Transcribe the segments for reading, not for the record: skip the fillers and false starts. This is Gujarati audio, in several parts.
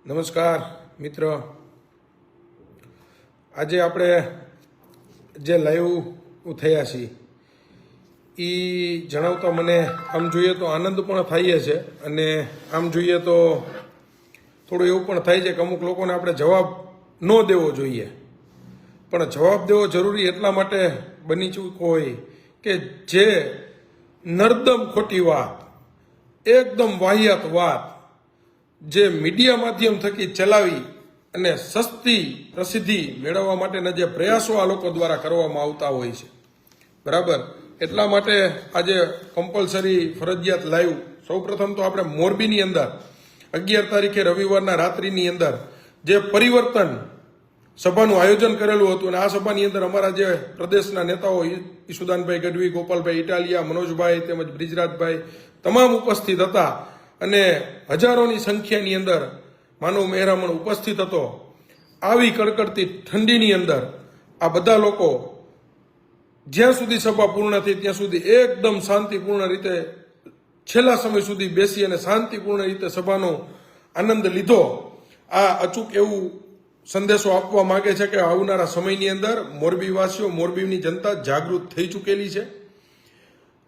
નમસ્કાર મિત્ર, આજે આપણે જે લાઈવ થયા છીએ એ જણાવતા મને આમ જોઈએ તો આનંદ પણ થાય છે અને આમ જોઈએ તો થોડું એવું પણ થાય છે કે અમુક લોકોને આપણે જવાબ ન દેવો જોઈએ, પણ જવાબ દેવો જરૂરી એટલા માટે બની ચૂક્યો હોય કે જે નર્દમ ખોટી વાત, એકદમ વાહિયાત વાત જે મીડિયા માધ્યમ થકી ચલાવી અને સસ્તી પ્રસિદ્ધિ મેળવવા માટેના જે પ્રયાસો આ લોકો દ્વારા કરવામાં આવતા હોય છે, બરાબર. એટલા માટે આજે કમ્પલસરી ફરજિયાત લાઈવ સૌપ્રથમ તો આપણે મોરબીની અંદર 11 તારીખે રવિવારના રાત્રિની અંદર જે પરિવર્તન સભાનું આયોજન કરેલું હતું અને આ સભાની અંદર અમારા જે પ્રદેશના નેતાઓ ઈશુદાનભાઈ ગઢવી, ગોપાલભાઈ ઇટાલિયા, મનોજભાઈ તેમજ બ્રિજરાજભાઈ તમામ ઉપસ્થિત હતા અને હજારોની સંખ્યાની અંદર માનવ મહેરામણ ઉપસ્થિત હતો. આવી કડકડતી ઠંડીની અંદર આ બધા લોકો જ્યાં સુધી સભા પૂર્ણ થઈ ત્યાં સુધી એકદમ શાંતિપૂર્ણ રીતે છેલ્લા સમય સુધી બેસી અને શાંતિપૂર્ણ રીતે સભાનો આનંદ લીધો. આ અચૂક એવું સંદેશો આપવા માંગે છે કે આવનારા સમયની અંદર મોરબીવાસીઓ, મોરબીની જનતા જાગૃત થઈ ચૂકેલી છે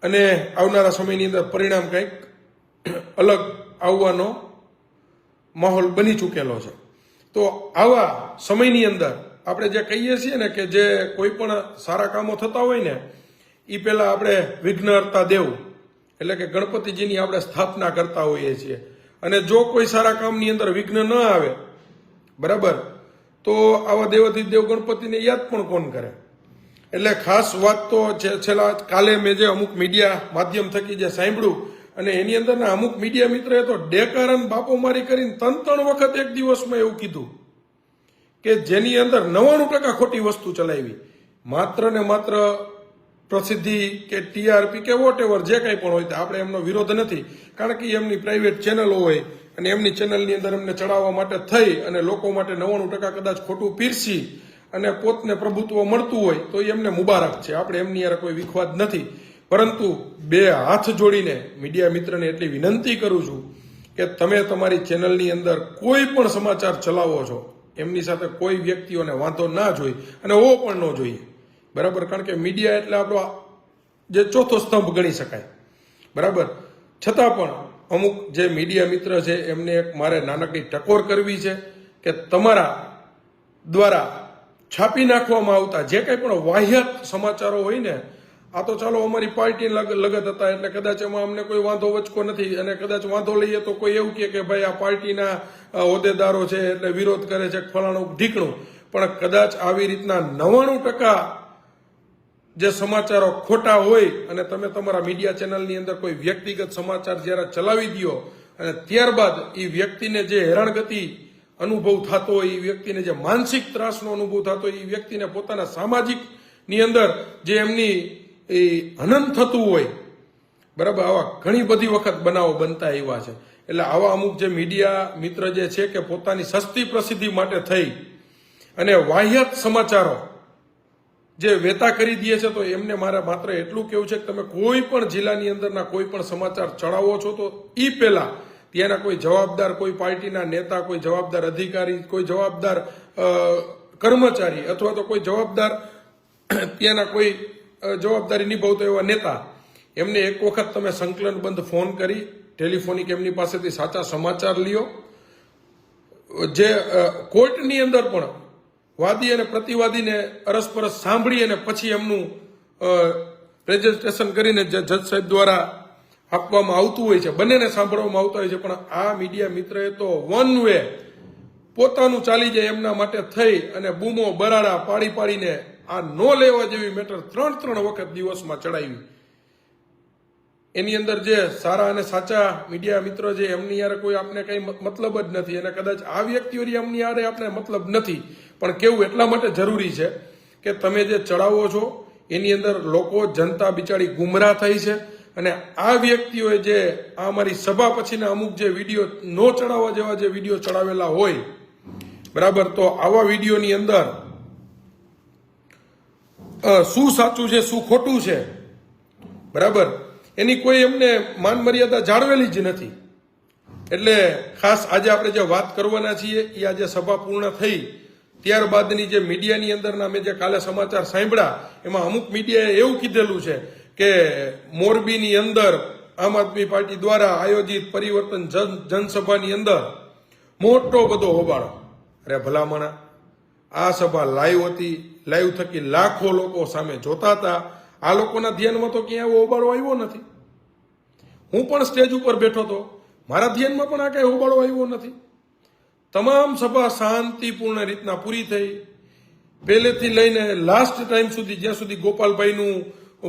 અને આવનારા સમયની અંદર પરિણામ કંઈક અલગ આવવાનો માહોલ બની ચૂકેલો છે. તો આવા સમયની અંદર આપણે જે કહીએ છીએ ને કે જે કોઈ પણ સારા કામો થતા હોય ને એ પહેલાં આપણે વિઘ્નહર્તા દેવ એટલે કે ગણપતિજીની આપણે સ્થાપના કરતા હોઈએ છીએ અને જો કોઈ સારા કામની અંદર વિઘ્ન ન આવે, બરાબર, તો આવા દેવાથી દેવ ગણપતિને યાદ પણ કોણ કરે. એટલે ખાસ વાત તો છેલ્લા કાલે મેં જે અમુક મીડિયા માધ્યમ થકી જે સાંભળ્યું અને એની અંદરના અમુક મીડિયા મિત્રોએ તો ડેકારન બાપોમારી કરીને 3 વખત એક દિવસમાં એવું કીધું કે જેની અંદર 99% ખોટી વસ્તુ ચલાવી, માત્ર ને માત્ર પ્રસિદ્ધિ કે ટીઆરપી કે વોટ એવર જે કંઈ પણ હોય આપણે એમનો વિરોધ નથી, કારણ કે એમની પ્રાઇવેટ ચેનલો હોય અને એમની ચેનલની અંદર એમને ચડાવવા માટે થઈ અને લોકો માટે 99% કદાચ ખોટું પીરસી અને પોતને પ્રભુત્વ મળતું હોય તો એમને મુબારક છે, આપણે એમની યાર કોઈ વિખવાદ નથી. પરંતુ બે હાથ જોડીને મીડિયા મિત્રને એટલી વિનંતી કરું છું કે તમે તમારી ચેનલની અંદર કોઈ પણ સમાચાર ચલાવો છો એમની સાથે કોઈ વ્યક્તિઓને વાંધો ના જોઈએ અને ઓ પણ ન જોઈએ, બરાબર. કારણ કે મીડિયા એટલે આપણો જે ચોથો સ્તંભ ગણી શકાય, બરાબર. છતાં પણ અમુક જે મીડિયા મિત્ર છે એમને એક મારે નાનકડી ટકોર કરવી છે કે તમારા દ્વારા છાપી નાખવામાં આવતા જે કંઈ પણ વાહિયાત સમાચારો હોય ને, આ તો ચાલો અમારી પાર્ટી લગત હતા એટલે કદાચ એમાં અમને કોઈ વાંધો વચકો નથી અને કદાચ વાંધો લઈએ તો કોઈ એવું કહે કે ભાઈ આ પાર્ટીના હોદ્દેદારો છે એટલે વિરોધ કરે છે ફલાણું ઢીકણું, પણ કદાચ આવી રીતના 99% જે સમાચારો ખોટા હોય અને તમે તમારા મીડિયા ચેનલની અંદર કોઈ વ્યક્તિગત સમાચાર જ્યારે ચલાવી દો અને ત્યારબાદ એ વ્યક્તિને જે હેરાનગતિ અનુભવ થતો હોય, એ વ્યક્તિને જે માનસિક ત્રાસનો અનુભવ થતો હોય, એ વ્યક્તિને પોતાના સામાજિકની અંદર જે એમની એ હનન થતું હોય, બરાબર, આવા ઘણી બધી વખત બનાવો બનતા એવા છે. એટલે આવા અમુક જે મીડિયા મિત્ર જે છે કે પોતાની સસ્તી પ્રસિદ્ધિ માટે થઈ અને વાહિયાત સમાચારો જે વેતા કરી દે છે, તો એમને મારે માત્ર એટલું કહેવું છે કે તમે કોઈ પણ જિલ્લાની અંદરના કોઈ પણ સમાચાર ચડાવો છો તો એ પહેલા ત્યાંના કોઈ જવાબદાર, કોઈ પાર્ટીના નેતા, કોઈ જવાબદાર અધિકારી, કોઈ જવાબદાર કર્મચારી અથવા તો કોઈ જવાબદાર ત્યાંના કોઈ જવાબદારી નિભાવતો એવા નેતા, એમને એક વખત તમે સંકલનબંધ ફોન કરી ટેલિફોનિક એમની પાસેથી સાચા સમાચાર લ્યો. જે કોર્ટની અંદર પણ વાદી અને પ્રતિવાદીને અરસપરસ સાંભળી અને પછી એમનું પ્રેઝન્ટેશન કરીને જે જજ સાહેબ દ્વારા આપવામાં આવતું હોય છે, બંનેને સાંભળવામાં આવતા હોય છે. પણ આ મીડિયા મિત્રએ તો વન વે પોતાનું ચાલી જાય એમના માટે થઈ અને બૂમો બરાડા પાડી પાડીને આ નો લેવા જેવી મેટર 3 વખત દિવસમાં ચડાવી. એની અંદર જે સારા અને સાચા મીડિયા મિત્રો છે એમની યારે કોઈ આપણે કંઈ મતલબ જ નથી અને કદાચ આ વ્યક્તિઓની એમની યારે આપણે મતલબ નથી, પણ કેવું એટલા માટે જરૂરી છે કે તમે જે ચડાવો છો એની અંદર લોકો, જનતા બિચારી ગુમરાહ થઈ છે અને આ વ્યક્તિઓએ જે આ અમારી સભા પછીના અમુક જે વિડીયો નો ચડાવવા જેવા જે વિડીયો ચડાવેલા હોય, બરાબર, તો આવા વિડીયોની અંદર શું સાચું છે શું ખોટું છે, બરાબર, એની કોઈ એમને માન મર્યાદા જાળવેલી જ નથી. એટલે ખાસ આજે આપણે જે વાત કરવાના છીએ એ આજે સભા પૂર્ણ થઈ ત્યારબાદની જે મીડિયાની અંદરના મેં જે કાલે સમાચાર સાંભળ્યા એમાં અમુક મીડિયાએ એવું કીધેલું છે કે મોરબીની અંદર આમ આદમી પાર્ટી દ્વારા આયોજિત પરિવર્તન જનસભાની અંદર મોટો બધો હોબાળો. અરે ભલામણા, આ સભા લાઈવ હતી, લાઈવ થકી લાખો લોકો સામે જોતા હતા. આ લોકોના ધ્યાનમાં તો ક્યાંય એવો હોબાળો આવ્યો નથી. હું પણ સ્ટેજ ઉપર બેઠો હતો, મારા ધ્યાનમાં પણ આ કઈ હોબાળો આવ્યો નથી. તમામ સભા શાંતિપૂર્ણ રીતના પૂરી થઈ. પહેલેથી લઈને લાસ્ટ ટાઈમ સુધી, જ્યાં સુધી ગોપાલભાઈનું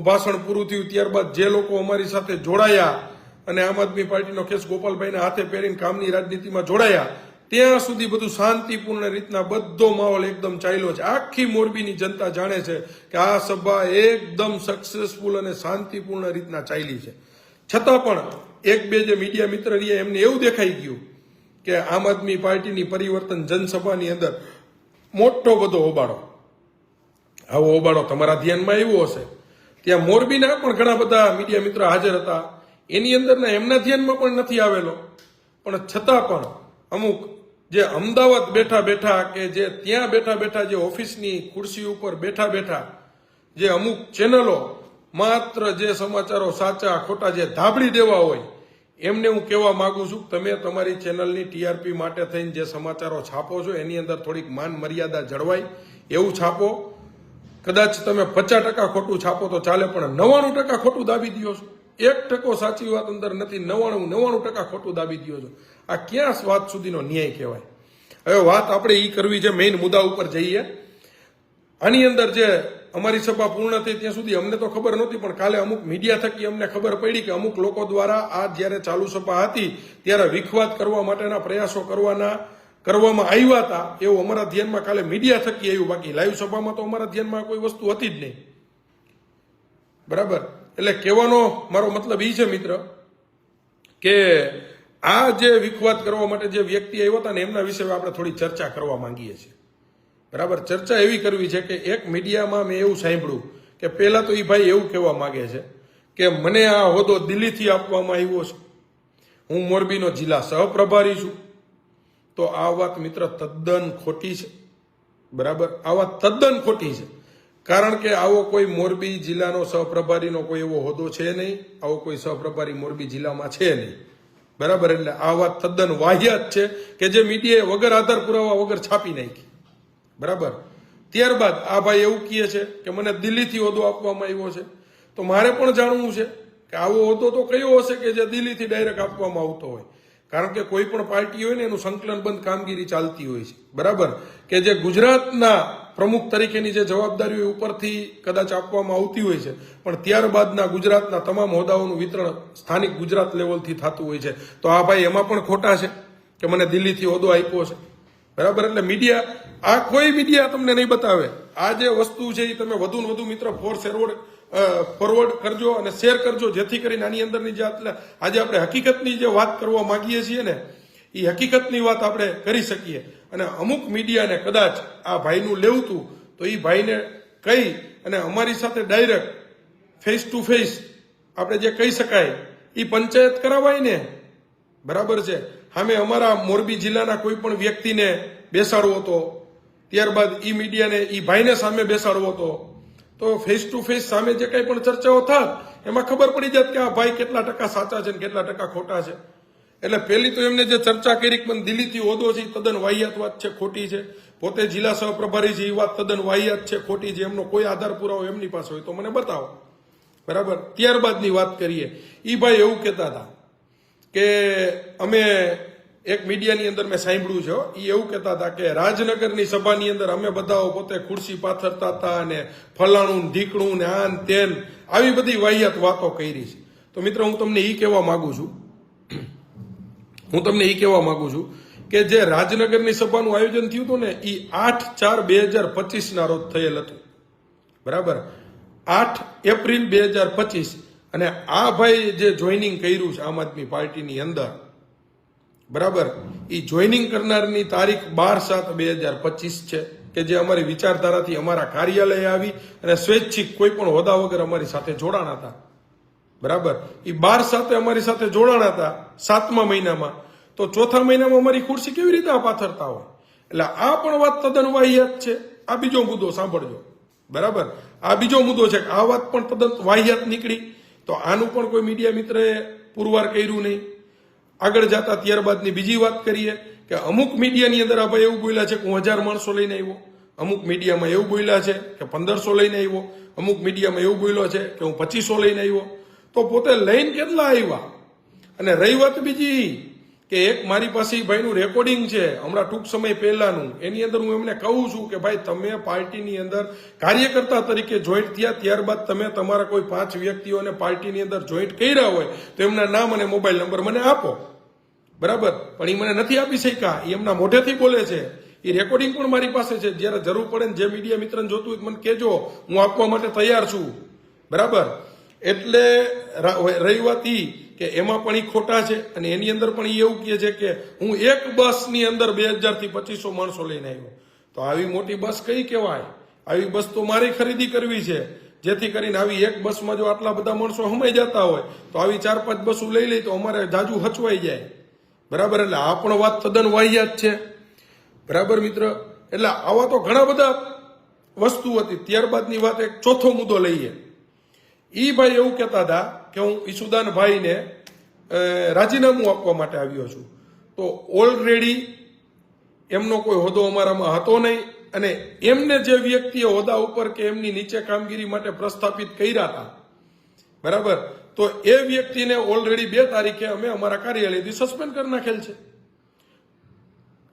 ભાષણ પૂરું થયું ત્યારબાદ જે લોકો અમારી સાથે જોડાયા અને આમ આદમી પાર્ટીનો કેસ ગોપાલભાઈના હાથે પહેરીને કામની રાજનીતિમાં જોડાયા ત્યાં સુધી બધું શાંતિપૂર્ણ રીતના બધો માહોલ એકદમ ચાલ્યો છે. આખી મોરબીની જનતા જાણે છે કે આ સભા એકદમ સક્સેસફુલ અને શાંતિપૂર્ણ રીતના ચાલી છે. છતાં પણ એક બે જે મીડિયા મિત્ર રહ્યા એમને એવું દેખાઈ ગયું કે આમ આદમી પાર્ટીની પરિવર્તન જનસભાની અંદર મોટો બધો હોબાળો. આવો હોબાળો તમારા ધ્યાનમાં આવ્યો હશે. ત્યાં મોરબીના પણ ઘણા બધા મીડિયા મિત્રો હાજર હતા, એની અંદરના એમના ધ્યાનમાં પણ નથી આવેલો. પણ છતાં પણ અમુક જે અમદાવાદ બેઠા બેઠા કે જે ત્યાં બેઠા બેઠા જે ઓફિસની ખુરશી ઉપર બેઠા બેઠા જે અમુક ચેનલો માત્ર જે સમાચારો સાચા ખોટા જે ધાબળી દેવા હોય એમને હું કહેવા માંગુ છું કે તમે તમારી ચેનલની ટીઆરપી માટે થઈને જે સમાચારો છાપો છો એની અંદર થોડીક માન મર્યાદા જળવાય એવું છાપો. કદાચ તમે 50% ખોટું છાપો તો ચાલે, પણ 99% ખોટું દાબી દો છો. 1% સાચી વાત અંદર નથી, 99% ખોટું દાબી દો છો. આ ક્યાં વાત સુધીનો ન્યાય કહેવાય? હવે વાત આપણે એ કરવી છે, મેઇન મુદ્દા ઉપર જઈએ. આની અંદર જે અમારી સભા પૂર્ણ થઈ ત્યાં સુધી અમને તો ખબર નહોતી, પણ કાલે અમુક મીડિયા થકી અમને ખબર પડી કે અમુક લોકો દ્વારા આ જ્યારે ચાલુ સભા હતી ત્યારે વિખવાદ કરવા માટેના પ્રયાસો કરવામાં આવ્યા હતા એવું અમારા ધ્યાનમાં કાલે મીડિયા થકી આવ્યું. બાકી લાઈવ સભામાં તો અમારા ધ્યાનમાં કોઈ વસ્તુ હતી જ નહીં. બરાબર? એટલે કહેવાનો મારો મતલબ એ છે મિત્ર કે આ જે વિખવાદ કરવા માટે જે વ્યક્તિ આવ્યા હતા ને એમના વિશે આપણે થોડી ચર્ચા કરવા માંગીએ છીએ. બરાબર? ચર્ચા એવી કરવી છે કે એક મીડિયામાં મેં એવું સાંભળ્યું કે પહેલા તો એ ભાઈ એવું કહેવા માંગે છે કે મને આ હોદ્દો દિલ્હીથી આપવામાં આવ્યો છે, હું મોરબીનો જિલ્લા સહપ્રભારી છું. તો આ વાત મિત્ર તદ્દન ખોટી છે. બરાબર? આ વાત તદ્દન ખોટી છે. કારણ કે આવો કોઈ મોરબી જિલ્લાનો સહપ્રભારીનો કોઈ એવો હોદ્દો છે નહીં, આવો કોઈ સહપ્રભારી મોરબી જિલ્લામાં છે નહીં. બરાબર? એટલે આ વાત તદ્દન વાહિયાત છે કે જે મીડિયાએ વગર આધાર પુરાવા વગર છાપી નાખી. બરાબર? ત્યારબાદ આ ભાઈ એવું કહે છે કે મને દિલ્હીથી હોદ્દો આપવામાં આવ્યો છે. તો મારે પણ જાણવું છે કે આવો હોદ્દો તો કયો હશે કે જે દિલ્હીથી ડાયરેક્ટ આપવામાં આવતો હોય. કારણ કે કોઈ પણ પાર્ટી હોય ને એનું સંકલનબંધ કામગીરી ચાલતી હોય છે. બરાબર? કે જે ગુજરાતના પ્રમુખ તરીકેની જે જવાબદારીઓ ઉપરથી કદાચ આપવામાં આવતી હોય છે, પણ ત્યારબાદના ગુજરાતના તમામ હોદ્દાઓનું વિતરણ સ્થાનિક ગુજરાત લેવલથી થતું હોય છે. તો આ ભાઈ એમાં પણ ખોટા છે કે મને દિલ્હીથી હોદ્દો આપ્યો છે. બરાબર? એટલે મીડિયા, આ કોઈ મીડિયા તમને નહીં બતાવે. આ જે વસ્તુ છે એ તમે વધુ ને વધુ મિત્ર ફોરવર્ડ કરજો અને શેર કરજો, જેથી કરીને આની અંદરની જે આજે આપણે હકીકતની જે વાત કરવા માંગીએ છીએ ને એ હકીકતની વાત આપણે કરી શકીએ. અને અમુક મીડિયાને કદાચ આ ભાઈનું લેવતું તો એ ભાઈને કહી અને અમારી સાથે ડાયરેક્ટ ફેસ ટુ ફેસ આપણે જે કહી શકાય એ પંચાયત કરાવાય ને. બરાબર છે? સામે અમારા મોરબી જિલ્લાના કોઈ પણ વ્યક્તિને બેસાડવો હતો, ત્યારબાદ એ મીડિયાને એ ભાઈને સામે બેસાડવો હતો, તો ફેસ ટુ ફેસ સામે જે કંઈ પણ ચર્ચાઓ થાત એમાં ખબર પડી જાત કે આ ભાઈ કેટલા ટકા સાચા છે ને કેટલા ટકા ખોટા છે. એટલે પહેલી તો એમને જે ચર્ચા કરી કે મને દિલ્હીથી હોદ્દો છે એ તદ્દન વાહિયાત વાત છે, ખોટી છે. પોતે જિલ્લા સહપ્રભારી છે એ વાત તદ્દન વાહિયાત છે, ખોટી છે. એમનો કોઈ આધાર પુરાવો એમની પાસે હોય તો મને બતાવો. બરાબર? ત્યારબાદની વાત કરીએ. એ ભાઈ એવું કહેતા હતા કે અમે એક મીડિયાની અંદર મેં સાંભળ્યું છે, એ એવું કહેતા હતા કે રાજનગરની સભાની અંદર અમે બધા પોતે ખુરશી પાથરતા હતા અને ફલાણું ઢીકણું ને આન તેન આવી બધી વાહિયાત વાતો કરી છે. તો મિત્રો હું તમને એ કહેવા માંગુ છું કે જે રાજનગરની સભાનું આયોજન થયું હતું ને એ 8/4/2025 રોજ થયેલ હતું. બરાબર? 8 એપ્રિલ 2025. અને આ ભાઈ જે જોઈનિંગ કર્યું છે આમ આદમી પાર્ટીની અંદર, બરાબર, એ જોઈનિંગ કરનારની તારીખ 12/7/2025 છે કે જે અમારી વિચારધારાથી અમારા કાર્યાલય આવી અને સ્વૈચ્છિક કોઈ પણ હોદ્દા વગર અમારી સાથે જોડાણા હતા. બરાબર? એ 12/7 અમારી સાથે જોડાણા હતા 7મા મહિનામાં. તો ચોથા મહિનામાં અમારી ખુરશી કેવી રીતે આ પાથરતા હોય? એટલે આ પણ વાત તદ્દન વાહિયાત છે. આ બીજો મુદ્દો સાંભળજો, બરાબર? આ બીજો મુદ્દો છે કે આ વાત પણ તદ્દન વાહિયાત નીકળી. તો આનું પણ કોઈ મીડિયા મિત્રએ પુરવાર કર્યું નહીં. આગળ જતા ત્યારબાદની બીજી વાત કરીએ કે અમુક મીડિયાની અંદર આ ભાઈ એવું બોલ્યા છે કે હું 1000 માણસો લઈને આવ્યો, અમુક મીડિયામાં એવું બોલ્યા છે કે 1500 લઈને આવ્યો, અમુક મીડિયામાં એવું બોલ્યો છે કે હું 2500 લઈને આવ્યો. તો પોતે લઈને કેટલા આવ્યા? અને રહી વાત બીજી કે એક મારી પાસે ભાઈનું રેકોર્ડિંગ છે હમણાં ટૂંક સમય પહેલાનું, એની અંદર હું એમને કહું છું કે ભાઈ તમે પાર્ટીની અંદર કાર્યકર્તા તરીકે જોઈન્ટ થયા, ત્યારબાદ તમે તમારા કોઈ 5 વ્યક્તિઓને પાર્ટીની અંદર જોઈન્ટ કર્યા હોય તો એમના નામ અને મોબાઈલ નંબર મને આપો, બરાબર? પણ એ મને નથી આપી શક્યા, એ એમના મોઢેથી બોલે છે. એ રેકોર્ડિંગ પણ મારી પાસે છે. જ્યારે જરૂર પડે ને જે મીડિયા મિત્રને જોતું હોય મને કહેજો, હું આપવા માટે તૈયાર છું, બરાબર? એટલે રહી વાત ઈ કે એમાં પણ એ ખોટા છે અને એની અંદર પણ એ એવું કહે છે કે હું એક બસની અંદર 2000 થી 2500 માણસો લઈને આવ્યો. તો આવી મોટી બસ કઈ કહેવાય? આવી બસ તો મારે ખરીદી કરવી છે, જેથી કરીને આવી એક બસમાં જો આટલા બધા માણસો હમાઈ જતા હોય તો આવી 4-5 બસો લઈ લઈ તો અમારે જાજુ હચવાઈ જાય, બરાબર? એટલે આ પણ વાત તદ્દન વાહિયાત છે, બરાબર મિત્ર? એટલે આવા તો ઘણા બધા વસ્તુ હતી. ત્યારબાદની વાત એક ચોથો મુદ્દો લઈએ. ઈ ભાઈ એવું કહેતા હતા કે હું ઈસુદાનભાઈને રાજીનામું આપવા માટે આવ્યો છું. તો ઓલરેડી એમનો કોઈ હોદ્દો અમારામાં હતો નહીં અને એમને જે વ્યક્તિએ હોદ્દા ઉપર કે એમની નીચે કામગીરી માટે પ્રસ્થાપિત કર્યા હતા, બરાબર? તો એ વ્યક્તિને ઓલરેડી 2 તારીખે અમે અમારા કાર્યાલયથી સસ્પેન્ડ કરી નાખેલ છે.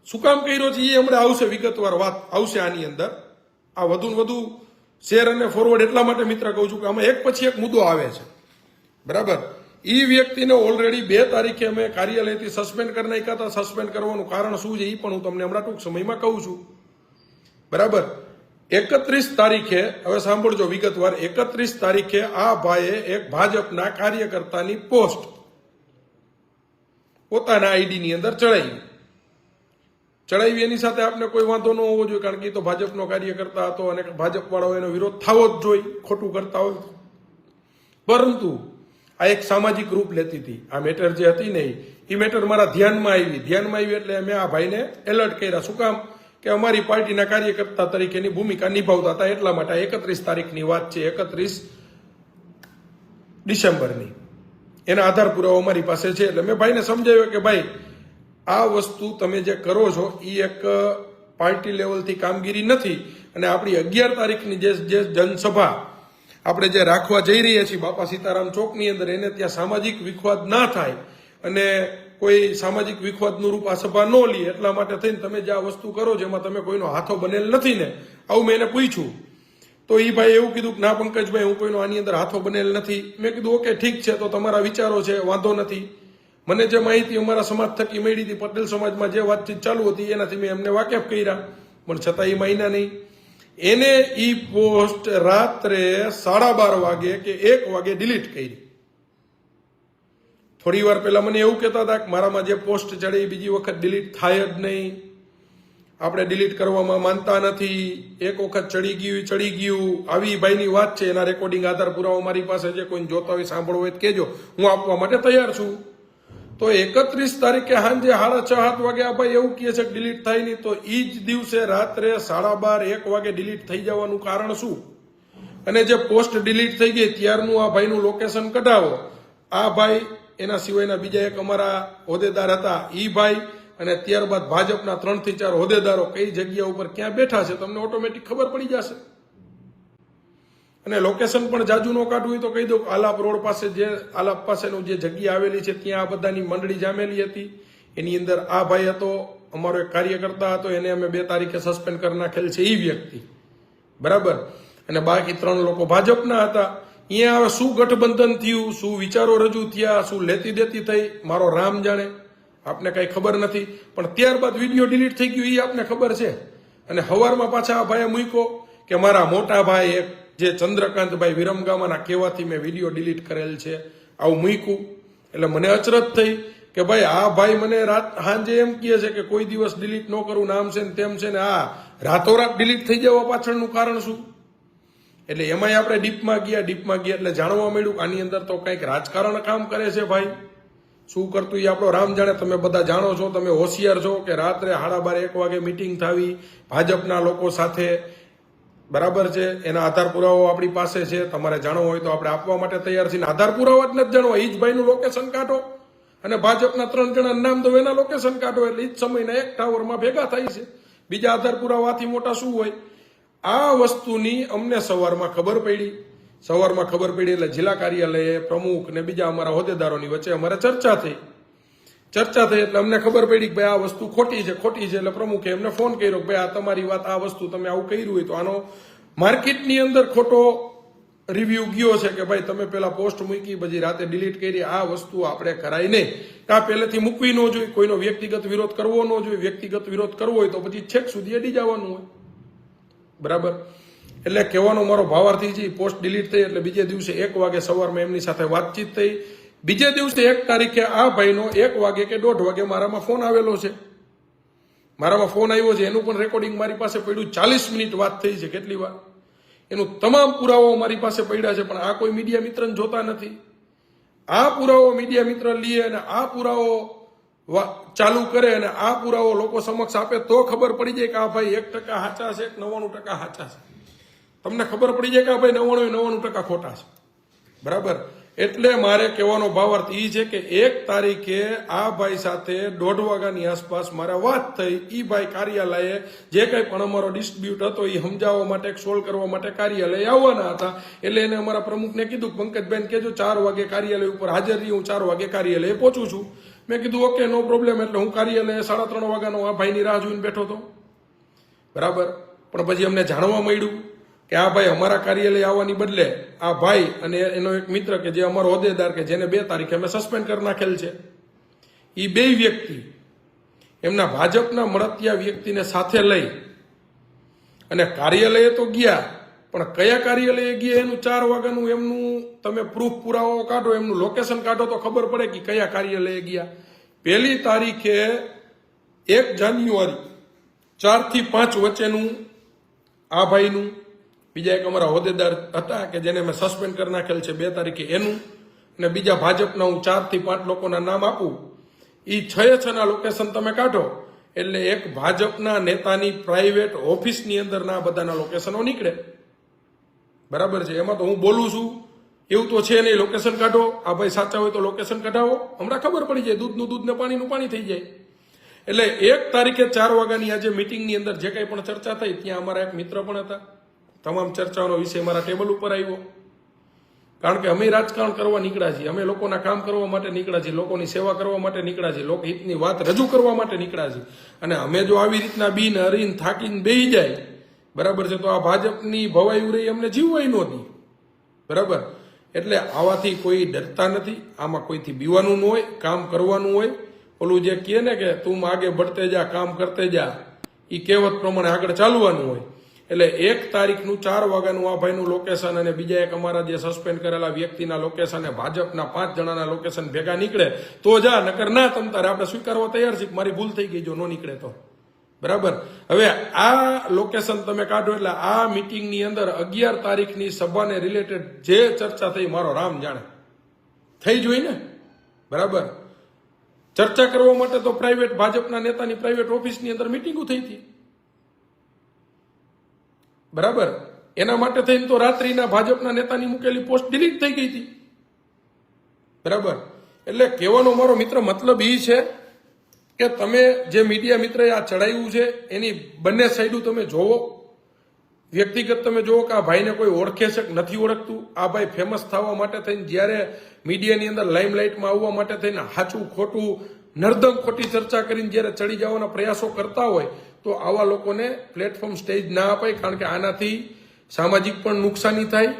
શું કામ કર્યો છે એ હમણાં આવશે, વિગતવાર વાત આવશે આની અંદર. આ વધુ ને વધુ શેર અને ફોરવર્ડ એટલા માટે મિત્ર કહું છું કે આમાં એક પછી એક મુદ્દો આવે છે, બરાબર? એ વ્યક્તિને ઓલરેડી 2 તારીખે અમે કાર્યાલયથી સસ્પેન્ડ કરી નાખ્યા હતા. સસ્પેન્ડ કરવાનું કારણ શું છે એ પણ હું તમને હમણાં ટૂંક સમયમાં કહું છું, બરાબર? 31 તારીખે, હવે સાંભળજો વિગતવાર, 31 તારીખે આ ભાઈએ એક ભાજપના કાર્યકર્તાની પોસ્ટ પોતાના આઈડીની અંદર ચડાવી. એની સાથે આપણે કોઈ વાંધો ન હોવો જોઈએ, કારણ કે તો ભાજપનો કાર્યકર્તા હતો અને ભાજપ વાળાઓ એનો વિરોધ થવો જ જોઈએ ખોટું કરતા હોય. પરંતુ આ એક સામાજિક રૂપ લેતી હતી. આ મેટર જે હતી ને એ મેટર મારા ધ્યાનમાં આવી એટલે મેં આ ભાઈને એલર્ટ કર્યા. શું કામ? કે અમારી પાર્ટીના કાર્યકર્તા તરીકેની ભૂમિકા નિભાવતા હતા, એટલા માટે 31 તારીખની વાત છે, 31 ડિસેમ્બરની. એના આધાર પુરાવો અમારી પાસે છે. એટલે મેં ભાઈને સમજાવ્યો કે ભાઈ આ વસ્તુ તમે જે કરો છો એ એક પાર્ટી લેવલથી કામગીરી નથી અને આપણી 11 તારીખની જે જનસભા આપણે જે રાખવા જઈ રહ્યા છીએ બાપા સીતારામ ચોકની અંદર, એને ત્યાં સામાજિક વિખવાદ ના થાય અને કોઈ સામાજિક વિખવાદનું રૂપ આ સભા ન લે, એટલા માટે થઈને તમે જે આ વસ્તુ કરો છો એમાં તમે કોઈનો હાથો બનેલ નથી ને? આવું મેં એને પૂછ્યું. તો એ ભાઈ એવું કીધું કે ના પંકજભાઈ, હું કોઈનો આની અંદર હાથો બનેલ નથી. મેં કીધું ઓકે ઠીક છે, તો તમારા વિચારો છે, વાંધો નથી. મને જે માહિતી અમારા સમાજ થકી મળી હતી, પટેલ સમાજમાં જે વાતચીત ચાલુ હતી એનાથી મેં એમને વાકેફ કર્યા, પણ છતાં એ માન્યા નહીં. એને ઈ પોસ્ટ રાત્રે 12:30 વાગે કે 1 વાગે ડિલીટ કરી. થોડી વાર પહેલા મને એવું કહેતા હતા કે મારામાં જે પોસ્ટ ચડે એ બીજી વખત ડિલીટ થાય જ નહીં, આપણે ડિલીટ કરવામાં માનતા નથી, એક વખત ચડી ગયું. આવી ભાઈની વાત છે. એના રેકોર્ડિંગ આધાર પુરાવો મારી પાસે છે. કોઈને જોતા હોય, સાંભળવો હોય કહેજો, હું આપવા માટે તૈયાર છું. તો 31 તારીખે સાંજે 6:30-7 વાગે આ ભાઈ એવું કહે છે કે ડિલીટ થાય નહીં. તો એ જ દિવસે રાત્રે 12:30-1 વાગે ડિલીટ થઈ જવાનું કારણ શું? અને જે પોસ્ટ ડિલીટ થઈ ગઈ ત્યારનું આ ભાઈનું લોકેશન કઢાવો. આ ભાઈ, એના સિવાયના બીજા એક અમારા હોદ્દેદાર હતા એ ભાઈ, અને ત્યારબાદ ભાજપના 3 થી 4 હોદ્દેદારો કઈ જગ્યા ઉપર ક્યાં બેઠા છે તમને ઓટોમેટિક ખબર પડી જશે. અને લોકેશન પણ જાજુ ન કાઢવું હોય તો કહી દઉં, આલાપ રોડ પાસે આલાપ પાસેનું જે જગ્યા આવેલી છે ત્યાં આ બધાની મંડળી જામેલી હતી. એની અંદર આ ભાઈ હતો, અમારો એક કાર્યકર્તા હતો, એને અમે 2 તારીખે સસ્પેન્ડ કરી નાખેલ છે એ વ્યક્તિ, બરાબર? અને બાકી 3 લોકો ભાજપના હતા. અહીંયા હવે શું ગઠબંધન થયું, શું વિચારો રજૂ થયા, શું લેતી દેતી થઈ, મારો રામ જાણે, આપને કઈ ખબર નથી. પણ ત્યારબાદ વિડીયો ડિલીટ થઈ ગયો એ આપને ખબર છે. અને હવારમાં પાછા આ ભાઈએ મૂક્યો કે મારા મોટા ભાઈ એક જે ચંદ્રકાંતભાઈ વિરમગામાના કહેવાથી મેં વિડીયો ડિલીટ કરેલ છે, આવું મૂક્યું. એટલે મને અચરજ થઈ કે ભાઈ આ ભાઈ મને સાંજે એમ કહે છે કે કોઈ દિવસ ડિલીટ ન કરું, નામ છે ને તેમ છે ને, આ રાતોરાત ડિલીટ થઈ જવા પાછળનું કારણ શું? એટલે એમાંય આપણે ડીપમાં ગયા એટલે જાણવા મળ્યું આની અંદર તો કંઈક રાજકારણ કામ કરે છે ભાઈ. શું કરતું એ આપણો રામ જાણે. તમે બધા જાણો છો, તમે હોશિયાર છો કે રાત્રે 12:30 1 વાગે મિટિંગ થવી ભાજપના લોકો સાથે, બરાબર છે. એના આધાર પુરાવો આપણી પાસે છે. તમારે જાણવો હોય તો આપણે આપવા માટે તૈયાર છીએ. આધાર પુરાવા જ નથી જાણવા, એ જ ભાઈનું લોકેશન કાઢો અને ભાજપના 3 જણા નામ દો, એના લોકેશન કાઢો એટલે એ જ સમયના એક ટાવરમાં ભેગા થાય છે. બીજા આધાર પુરાવાથી મોટા શું હોય? આ વસ્તુની અમને સવારમાં ખબર પડી એટલે જિલ્લા કાર્યાલયે પ્રમુખ ને બીજા અમારા હોદ્દેદારોની વચ્ચે અમારે ચર્ચા થઈ એટલે અમને ખબર પડી કે ભાઈ આ વસ્તુ ખોટી છે એટલે પ્રમુખે એમને ફોન કર્યો કે ભાઈ આ તમારી વાત, આ વસ્તુ તમે આવું કર્યું હોય તો આનો માર્કેટની અંદર ખોટો રિવ્યુ ગયો છે કે ભાઈ તમે પેલા પોસ્ટ મૂકી પછી રાતે ડિલીટ કરી, આ વસ્તુ આપણે કરાય નહીં. આ પહેલેથી મૂકવી ન જોઈએ, કોઈનો વ્યક્તિગત વિરોધ કરવો ન જોઈએ. વ્યક્તિગત વિરોધ કરવો હોય તો પછી છેક સુધી અડી જવાનું હોય, બરાબર. એટલે કહેવાનો મારો ભાવાર્થી છે, પોસ્ટ ડિલીટ થઈ એટલે બીજે દિવસે 1 વાગે સવારમાં એમની સાથે વાતચીત થઈ. બીજે દિવસે 1 તારીખે આ ભાઈનો 1 વાગે કે 1:30 વાગે મારામાં ફોન આવેલો છે. મારામાં ફોન આવ્યો છે, એનું પણ રેકોર્ડિંગ મારી પાસે પડ્યું. 40 મિનિટ વાત થઈ છે. કેટલી વાર? એનું તમામ પુરાવાઓ મારી પાસે પડ્યા છે, પણ આ કોઈ મીડિયા મિત્રને જોતા નથી. આ પુરાવો મીડિયા મિત્ર લે અને આ પુરાવો ચાલુ કરે અને આ પુરાવો લોકો સમક્ષ આપે તો ખબર પડી જાય કે આ ભાઈ 1% સાચા છે કે 99% સાચા છે. તમને ખબર પડી જાય કે આ ભાઈ 99% ખોટા છે, બરાબર. એટલે મારે કહેવાનો ભાવાર્થ એ છે કે 1 તારીખે આ ભાઈ સાથે 1:30 વાગ્યાની આસપાસ મારે વાત થઈ. એ ભાઈ કાર્યાલયે જે કંઈ પણ અમારો ડિસ્પ્યુટ હતો એ સમજાવવા માટે, સોલ્વ કરવા માટે કાર્યાલય આવવાના હતા. એટલે એને અમારા પ્રમુખને કીધું પંકજભાઈને કહેજો 4 વાગે કાર્યાલય ઉપર હાજર રહી, હું 4 વાગે કાર્યાલયે પહોંચું છું. મેં કીધું ઓકે, નો પ્રોબ્લેમ. એટલે હું કાર્યાલયે 3:30 વાગ્યાનો આ ભાઈની રાહ જોઈને બેઠો હતો, બરાબર. પણ પછી અમને જાણવા મળ્યું કે આ ભાઈ અમારા કાર્યાલય આવવાની બદલે આ ભાઈ અને એનો એક મિત્ર કે જે અમારો હોદ્દેદાર કે જેને 2 તારીખે અમે સસ્પેન્ડ કરી નાખેલ છે, એ 2 વ્યક્તિ એમના ભાજપના મળતિયા વ્યક્તિને સાથે લઈ અને કાર્યાલયે તો ગયા, પણ કયા કાર્યાલયે ગયા એનું 4 વાગ્યાનું એમનું તમે પ્રૂફ પુરાવો કાઢો, એમનું લોકેશન કાઢો તો ખબર પડે કે કયા કાર્યાલયે ગયા. 1 તારીખે 1 જાન્યુઆરી 4 થી 5 વચ્ચેનું આ ભાઈનું, બીજા એક અમારા હોદ્દેદાર હતા કે જેને મેં સસ્પેન્ડ કરી નાખેલ છે 2 તારીખે એનું, અને બીજા ભાજપના હું 4 થી 5 લોકોના નામ આપું. એ 6 ના લોકેશન તમે કાઢો એટલે એક ભાજપના નેતાની પ્રાઇવેટ ઓફિસની અંદરના બધાના લોકેશનો નીકળે, બરાબર છે. એમાં તો હું બોલું છું એવું તો છે નહીં. લોકેશન કાઢો, આ ભાઈ સાચા હોય તો લોકેશન કઢાવો, હમણાં ખબર પડી જાય. દૂધનું દૂધ ને પાણીનું પાણી થઈ જાય. એટલે 1 તારીખે 4 વાગ્યાની આજે મિટિંગની અંદર જે કંઈ પણ ચર્ચા થઈ ત્યાં અમારા એક મિત્ર પણ હતા. તમામ ચર્ચાઓનો વિષય મારા ટેબલ ઉપર આવ્યો. કારણ કે અમે રાજકારણ કરવા નીકળ્યા છીએ, અમે લોકોના કામ કરવા માટે નીકળ્યા છીએ, લોકોની સેવા કરવા માટે નીકળ્યા છીએ, લોકહિતની વાત રજૂ કરવા માટે નીકળ્યા છીએ. અને અમે જો આવી રીતના બીન હરીને થાકીને બેહી જાય, બરાબર છે, તો આ ભાજપની ભવાઈ ઉરી અમને જીવવાય નહોતી, બરાબર. એટલે આવાથી કોઈ ડરતા નથી, આમાં કોઈથી બીવાનું ન હોય, કામ કરવાનું હોય. ઓલું જે કહે ને કે તું આગે બઢતે જા, કામ કરતે જા, એ કહેવત પ્રમાણે આગળ ચાલવાનું હોય. એટલે 1 તારીખનું 4 વાગ્યાનું આ ભાઈનું લોકેશન અને બીજા એક અમારા જે સસ્પેન્ડ કરેલા વ્યક્તિના લોકેશન અને ભાજપના 5 જણાના લોકેશન ભેગા નીકળે તો જા, નકર ના. તમ તારે આપણે સ્વીકારવા તૈયાર છીએ મારી ભૂલ થઈ ગઈ જો ન નીકળે તો, બરાબર. હવે આ લોકેશન તમે કાઢો એટલે આ મિટિંગની અંદર 11 તારીખની સભાને રિલેટેડ જે ચર્ચા થઈ મારો રામ જાણે થઈ જોઈ ને, બરાબર. ચર્ચા કરવા માટે તો પ્રાઇવેટ ભાજપના નેતાની પ્રાઇવેટ ઓફિસની અંદર મિટિંગો થઈ હતી, બરાબર. એના માટે થઈને તો રાત્રિના ભાજપના નેતાની મૂકેલી પોસ્ટ ડિલીટ થઈ ગઈ હતી, બરાબર. એટલે કહેવાનો મારો મિત્ર મતલબ એ છે કે તમે જે મીડિયા મિત્રએ આ ચડાવ્યું છે એની બંને સાઈડો તમે જોવો. વ્યક્તિગત તમે જોવો કે આ ભાઈને કોઈ ઓળખે છે કે નથી ઓળખતું. આ ભાઈ ફેમસ થવા માટે થઈને જ્યારે મીડિયાની અંદર લાઇમલાઇટમાં આવવા માટે થઈને સાચું ખોટું નર્દમ ખોટી ચર્ચા કરીને જ્યારે ચડી જવાના પ્રયાસો કરતા હોય તો આવા લોકોને પ્લેટફોર્મ સ્ટેજ ના અપાય. કારણ કે આનાથી સામાજિક પણ નુકસાની થાય,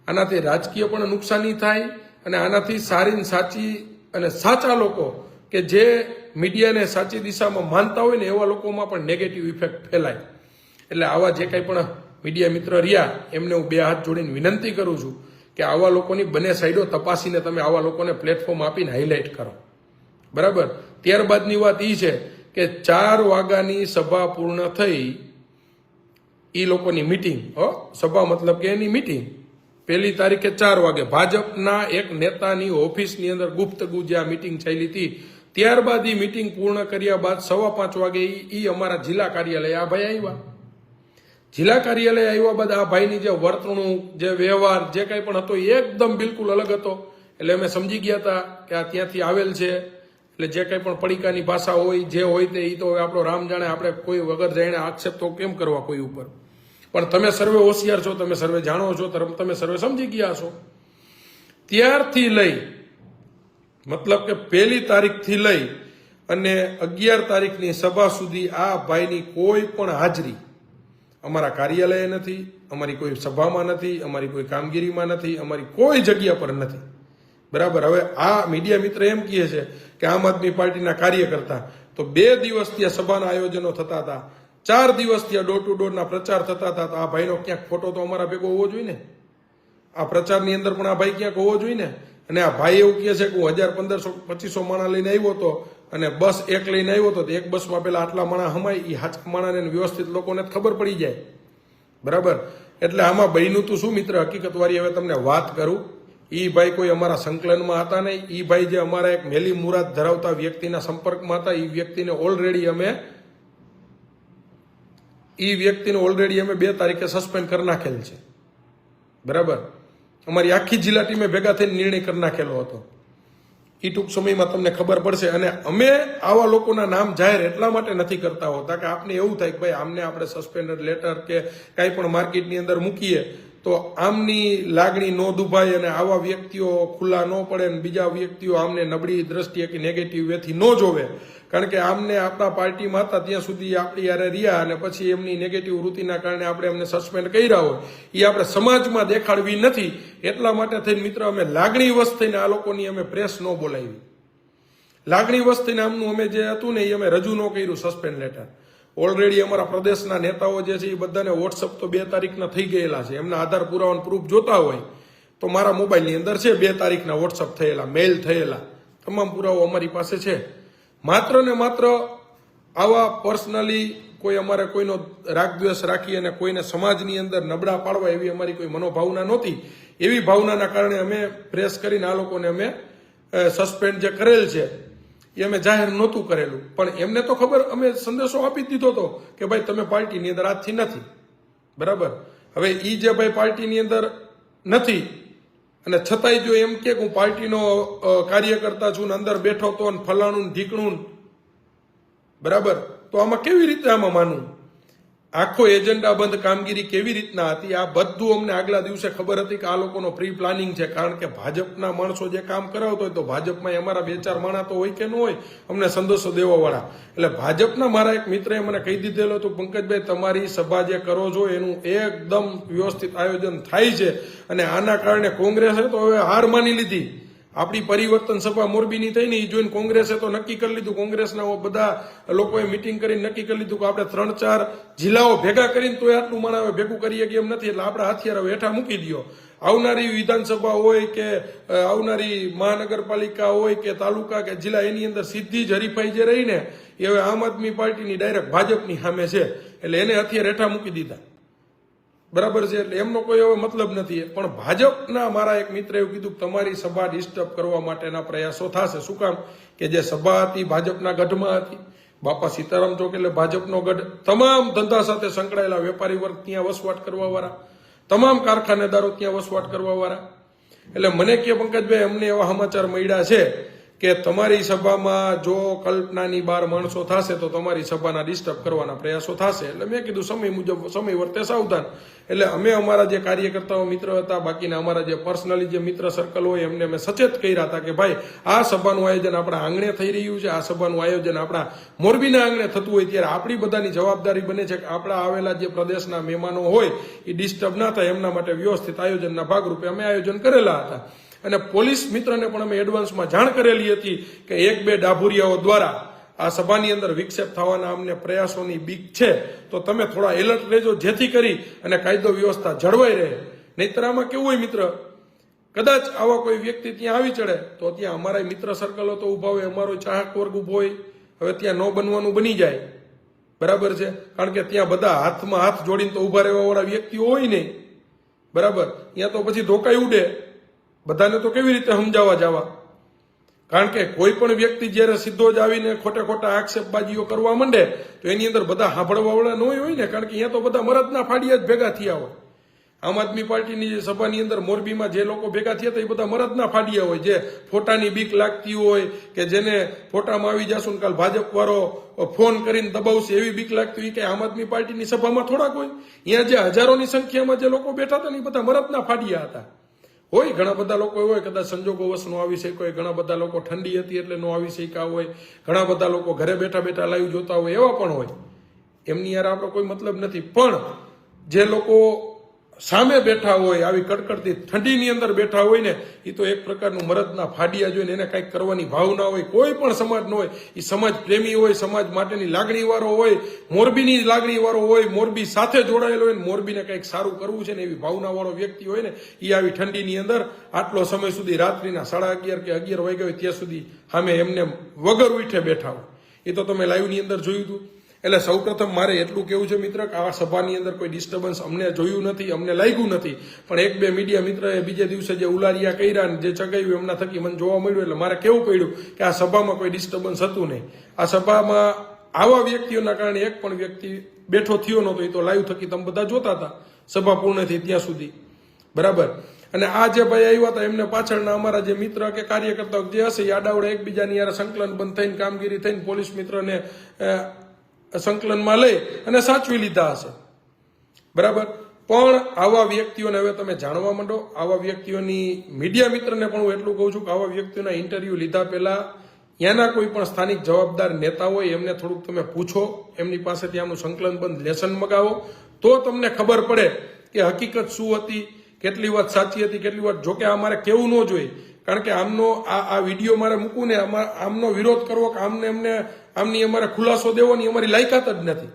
આનાથી રાજકીય પણ નુકસાની થાય, અને આનાથી સારી સાચી અને સાચા લોકો કે જે મીડિયાને સાચી દિશામાં માનતા હોય ને એવા લોકોમાં પણ નેગેટિવ ઇફેક્ટ ફેલાય. એટલે આવા જે કંઈ પણ મીડિયા મિત્ર રહ્યા એમને હું 2 હાથ જોડીને વિનંતી કરું છું કે આવા લોકોની બંને સાઈડો તપાસીને તમે આવા લોકોને પ્લેટફોર્મ આપીને હાઇલાઇટ કરો, બરાબર. ત્યારબાદની વાત એ છે કે 4 વાગ્યાની સભા પૂર્ણ થઈ, એ લોકોની મિટિંગ, સભા મતલબ કે એની મિટિંગ પહેલી તારીખે 4 વાગે ભાજપના એક નેતાની ઓફિસની અંદર ગુપ્તગુ જે આ મિટિંગ ચાલી હતી, ત્યારબાદ એ મિટિંગ પૂર્ણ કર્યા બાદ 5:15 વાગે ઈ અમારા જિલ્લા કાર્યાલય આ ભાઈ આવ્યા. જિલ્લા કાર્યાલય આવ્યા બાદ આ ભાઈની જે વર્તણૂક, જે વ્યવહાર, જે કંઈ પણ હતો એકદમ બિલકુલ અલગ હતો. એટલે અમે સમજી ગયા હતા કે આ ત્યાંથી આવેલ છે. એટલે જે કંઈ પણ પડીકાની ભાષા હોય, જે હોય તે એ તો આપણો રામ જાણે, આપણે કોઈ વગર જાણે આક્ષેપ તો કેમ કરવા કોઈ ઉપર. પણ તમે સર્વે હોશિયાર છો, તમે સર્વે જાણો છો, તમે સર્વે સમજી ગયા છો. ત્યારથી લઈ મતલબ કે 1 તારીખથી લઈ અને 11 તારીખની સભા સુધી આ ભાઈની કોઈ પણ હાજરી અમારા કાર્યાલયે નથી, અમારી કોઈ સભામાં નથી, અમારી કોઈ કામગીરીમાં નથી, અમારી કોઈ જગ્યા પર નથી. બરાબર. હવે આ મીડિયા મિત્ર એમ કહે છે કે આમ આદમી પાર્ટીના કાર્યકર્તા, તો 2 દિવસ ત્યાં સભાના આયોજનો થતા હતા, 4 દિવસ ત્યાં ડોર ટુ ડોરના પ્રચાર થતા હતા. તો આ ભાઈનો ક્યાંક ફોટો તો અમારા ભેગો હોવો જોઈએ ને. આ પ્રચારની અંદર પણ આ ભાઈ ક્યાંક હોવો જોઈએ ને. અને આ ભાઈ એવું કહે છે કે હું 1000, 1500, 2500 માણસ લઈને આવ્યો હતો અને બસ એક લઈને આવ્યો હતો, તો એક બસમાં પેલા આટલા માણસ હમાય, એ હાચકા માણસને વ્યવસ્થિત લોકોને ખબર પડી જાય. બરાબર. એટલે આમાં બહેનું તું શું મિત્ર, હકીકત વાળી હવે તમને વાત કરું. ઈ ભાઈ કોઈ અમારા સંકલનમાં હતા નહીં. ઈ ભાઈ જે અમારા એક મેલી મુરાદ ધરાવતા વ્યક્તિના સંપર્કમાં હતા, એ વ્યક્તિને ઓલરેડી અમે 2 તારીખે સસ્પેન્ડ કરી નાખેલ છે. બરાબર. અમારી આખી જિલ્લા ટીમે ભેગા થઈને નિર્ણય કરી નાખેલો હતો. એ ટૂંક સમયમાં તમને ખબર પડશે. અને અમે આવા લોકોના નામ જાહેર એટલા માટે નથી કરતા હોતા કે આપને એવું થાય કે ભાઈ આમને આપણે સસ્પેન્ડેડ લેટર કે કાંઈ પણ માર્કેટની અંદર મૂકીએ તો આમની લાગણી ન દુભાય અને આવા વ્યક્તિઓ ખુલ્લા ન પડે અને બીજા વ્યક્તિઓ આમને નબળી દ્રષ્ટિએ કે નેગેટિવ વેથી ન જોવે. કારણ કે આમને આપણા પાર્ટીમાં હતા ત્યાં સુધી આપણી યારે રહ્યા અને પછી એમની નેગેટિવ વૃત્તિના કારણે આપણે એમને સસ્પેન્ડ કર્યા હોય, એ આપણે સમાજમાં દેખાડવી નથી. એટલા માટે થઈને મિત્ર અમે લાગણીવશ થઈને આ લોકોની અમે પ્રેસ ન બોલાવી. લાગણીવશ થઈને આમનું અમે જે હતું ને એ અમે રજૂ ન કર્યું સસ્પેન્ડ લેટર. ઓલરેડી અમારા પ્રદેશના નેતાઓ જે છે એ બધાને વોટ્સઅપ તો 2 તારીખના થઈ ગયેલા છે. એમના આધાર પુરાવાનો પ્રૂફ જોતા હોય તો મારા મોબાઈલની અંદર છે 2 તારીખના વોટ્સઅપ થયેલા, મેલ થયેલા તમામ પુરાવો અમારી પાસે છે. માત્ર ને માત્ર આવા પર્સનલી કોઈ અમારે કોઈનો રાગદ્વેષ રાખી અને કોઈને સમાજની અંદર નબળા પાડવા એવી અમારી કોઈ મનોભાવના નહોતી. એવી ભાવનાના કારણે અમે પ્રેસ કરીને આ લોકોને અમે સસ્પેન્ડ જે કરેલ છે એ અમે જાહેર નહોતું કરેલું. પણ એમને તો ખબર, અમે સંદેશો આપી દીધો હતો કે ભાઈ તમે પાર્ટીની અંદર આજથી નથી. બરાબર. હવે એ જે ભાઈ પાર્ટીની અંદર નથી અને છતાંય જો એમ કે હું પાર્ટીનો કાર્યકર્તા છું ને અંદર બેઠો તો ફલાણું ઢીકણું, બરાબર, તો આમાં કેવી રીતે આમાં માનવું? આખો એજન્ડા બંધ કામગીરી કેવી રીતના હતી આ બધું અમને આગલા દિવસે ખબર હતી કે આ લોકોનો પ્રી પ્લાનિંગ છે. કારણ કે ભાજપના માણસો જે કામ કરાવતો હોય તો ભાજપમાં અમારા 2-4 માણસ તો હોય કે ન હોય અમને સંદેશો દેવાવાળા. એટલે ભાજપના મારા એક મિત્રએ મને કહી દીધેલું હતું, પંકજભાઈ તમારી સભા જે કરો છો એનું એકદમ વ્યવસ્થિત આયોજન થાય છે અને આના કારણે કોંગ્રેસે તો હવે હાર માની લીધી. આપણી પરિવર્તન સભા મોરબીની થઈ ને એ જોઈને કોંગ્રેસે તો નક્કી કરી લીધું, કોંગ્રેસના બધા લોકોએ મિટિંગ કરીને નક્કી કરી લીધું કે આપણે 3-4 જિલ્લાઓ ભેગા કરીને તો આટલું માણસ ભેગું કરીએ કે એમ નથી. એટલે આપણે હથિયારો હેઠા મૂકી દો. આવનારી વિધાનસભા હોય કે આવનારી મહાનગરપાલિકા હોય કે તાલુકા કે જિલ્લા, એની અંદર સીધી જ હરીફાઈ જે રહીને એ હવે આમ આદમી પાર્ટીની ડાયરેક્ટ ભાજપની સામે છે. એટલે એને હથિયાર હેઠા મૂકી દીધા. બરાબર છે. એટલે એમનો કોઈ એવો મતલબ નથી. પણ ભાજપના મારા એક મિત્રે એવું કીધું કે તમારી સભા ડિસ્ટર્બ કરવા માટેના પ્રયાસો થશે. શું કામ? કે જે સભા હતી ભાજપના ગઢમાં હતી. બાપા સીતારામ ચોક એટલે ભાજપનો ગઢ. તમામ ધંધા સાથે સંકળાયેલા વેપારી વર્ગ ત્યાં વસવાટ કરવા વાળા, તમામ કારખાનેદારો ત્યાં વસવાટ કરવા વાળા. એટલે મને કે પંકજભાઈ અમને એવા સમાચાર મળ્યા છે કે તમારી સભામાં જો કલ્પનાની 12 માણસો થશે તો તમારી સભાના ડિસ્ટર્બ કરવાના પ્રયાસો થશે. એટલે મેં કીધું સમય મુજબ સમય વર્તે સાવધાન. એટલે અમે અમારા જે કાર્યકર્તાઓ મિત્ર હતા, બાકીના અમારા જે પર્સનલી જે મિત્ર સર્કલ હોય એમને અમે સચેત કર્યા હતા કે ભાઈ આ સભાનું આયોજન આપણા આંગણે થઈ રહ્યું છે, આ સભાનું આયોજન આપણા મોરબીના આંગણે થતું હોય ત્યારે આપણી બધાની જવાબદારી બને છે કે આપણા આવેલા જે પ્રદેશના મહેમાનો હોય એ ડિસ્ટર્બ ના થાય એમના માટે વ્યવસ્થિત આયોજનના ભાગરૂપે અમે આયોજન કરેલા હતા. અને પોલીસ મિત્રને પણ અમે એડવાન્સમાં જાણ કરેલી હતી કે 1-2 ડાભુરિયાઓ દ્વારા આ સભાની અંદર વિક્ષેપ થવાના અમને પ્રયાસોની બીક છે, તો તમે થોડા એલર્ટ રહેજો જેથી કરી અને કાયદો વ્યવસ્થા જળવાઈ રહે. નહીતર આમાં કેવું હોય મિત્ર, કદાચ આવા કોઈ વ્યક્તિ ત્યાં આવી ચડે તો ત્યાં અમારા મિત્ર સર્કલો તો ઉભા હોય, અમારો ચાહક વર્ગ ઉભો હોય, હવે ત્યાં ન બનવાનું બની જાય. બરાબર છે. કારણ કે ત્યાં બધા હાથમાં હાથ જોડીને તો ઉભા રહેવા વાળા વ્યક્તિઓ હોય નહીં. બરાબર. અહીંયા તો પછી ધોકાઈ ઉડે, બધાને તો કેવી રીતે સમજાવવા જવા? કારણ કે કોઈ પણ વ્યક્તિ જ્યારે સીધો જ આવીને ખોટે ખોટા આક્ષેપબાજીઓ કરવા માંડે તો એની અંદર બધા સાંભળવાવાળા ન હોય ને, કારણ કે અહીંયા તો બધા મરદના ફાડિયા જ ભેગા થયા હોય. આમ આદમી પાર્ટીની જે સભાની અંદર મોરબીમાં જે લોકો ભેગા થયા હતા એ બધા મરદના ફાડિયા હોય, જે ફોટાની બીક લાગતી હોય કે જેને ફોટામાં આવી જશું કાલ ભાજપ વાળો ફોન કરીને દબાવશે એવી બીક લાગતી હોય કે આમ આદમી પાર્ટીની સભામાં થોડાક હોય. અહીંયા જે હજારોની સંખ્યામાં જે લોકો બેઠા હતા ને એ બધા મરદના ફાડિયા હતા. હોય ઘણા બધા લોકો હોય કદાચ સંજોગોવશ નો આવી શક્યો હોય, ઘણા બધા લોકો ઠંડી હતી એટલે નો આવી શક્યા હોય, ઘણા બધા લોકો ઘરે બેઠા બેઠા લાઈવ જોતા હોય, એવા પણ હોય. એમની યાર આપણો કોઈ મતલબ નથી. પણ જે લોકો સામે બેઠા હોય, આવી કડકડતી ઠંડીની અંદર બેઠા હોય ને, એ તો એક પ્રકારનું મરદના ફાડિયા જોઈને એને કંઈક કરવાની ભાવના હોય. કોઈ પણ સમાજ નો હોય, એ સમાજ પ્રેમી હોય, સમાજ માટેની લાગણી વાળો હોય, મોરબીની લાગણી વાળો હોય, મોરબી સાથે જોડાયેલો હોય, મોરબીને કંઈક સારું કરવું છે ને એવી ભાવના વાળો વ્યક્તિ હોય ને, એ આવી ઠંડીની અંદર આટલો સમય સુધી રાત્રિના 11:30 કે 11 વાગ્યા હોય ત્યાં સુધી સામે એમને વગર ઉઠે બેઠા હોય. એ તો તમે લાઈવની અંદર જોયું હતું. એટલે સૌપ્રથમ મારે એટલું કેવું છે મિત્ર કે આ સભાની અંદર કોઈ ડિસ્ટર્બન્સ અમને જોયું નથી, અમને લાગ્યું નથી. પણ એક બે મીડિયા મિત્રએ બીજે દિવસે જે ઉલારિયા કર્યા ને જે ચગાવ્યું એમના થકી મને જોવા મળ્યું, એટલે મારે કેવું પડ્યું કે આ સભામાં કોઈ ડિસ્ટર્બન્સ હતું નહીં. આ સભામાં આવા વ્યક્તિઓના કારણે એક પણ વ્યક્તિ બેઠો થયો નહોતો. એ તો લાઈવ થકી તમે બધા જોતા હતા સભા પૂર્ણ થઈ ત્યાં સુધી, બરાબર. અને આ જે ભાઈ આવ્યા હતા એમને પાછળના અમારા જે મિત્ર કે કાર્યકર્તાઓ જે હશે એ આડાવડે એકબીજાની યાર સંકલન બંધ થઈને કામગીરી થઈને પોલીસ મિત્રને સંકલનમાં લઈ અને સાચવી લીધા હશે, બરાબર. પણ આવા વ્યક્તિઓને હવે તમે જાણવા માંડો. આવા વ્યક્તિઓની મીડિયા મિત્રને પણ હું એટલું કહું છું કે આવા વ્યક્તિઓના ઇન્ટરવ્યુ લીધા પહેલા ત્યાંના કોઈ પણ સ્થાનિક જવાબદાર નેતા હોય એમને થોડુંક તમે પૂછો, એમની પાસેથી આનું સંકલન બંધ લેસન મગાવો, તો તમને ખબર પડે કે હકીકત શું હતી, કેટલી વાત સાચી હતી, કેટલી વાત. જોકે આ મારે કેવું ન જોઈએ, કારણ કે આમનો આ વિડીયો મારે મૂકવું ને આમનો વિરોધ કરવો કે આમની અમારે ખુલાસો દેવાની અમારી લાયકાત જ નથી.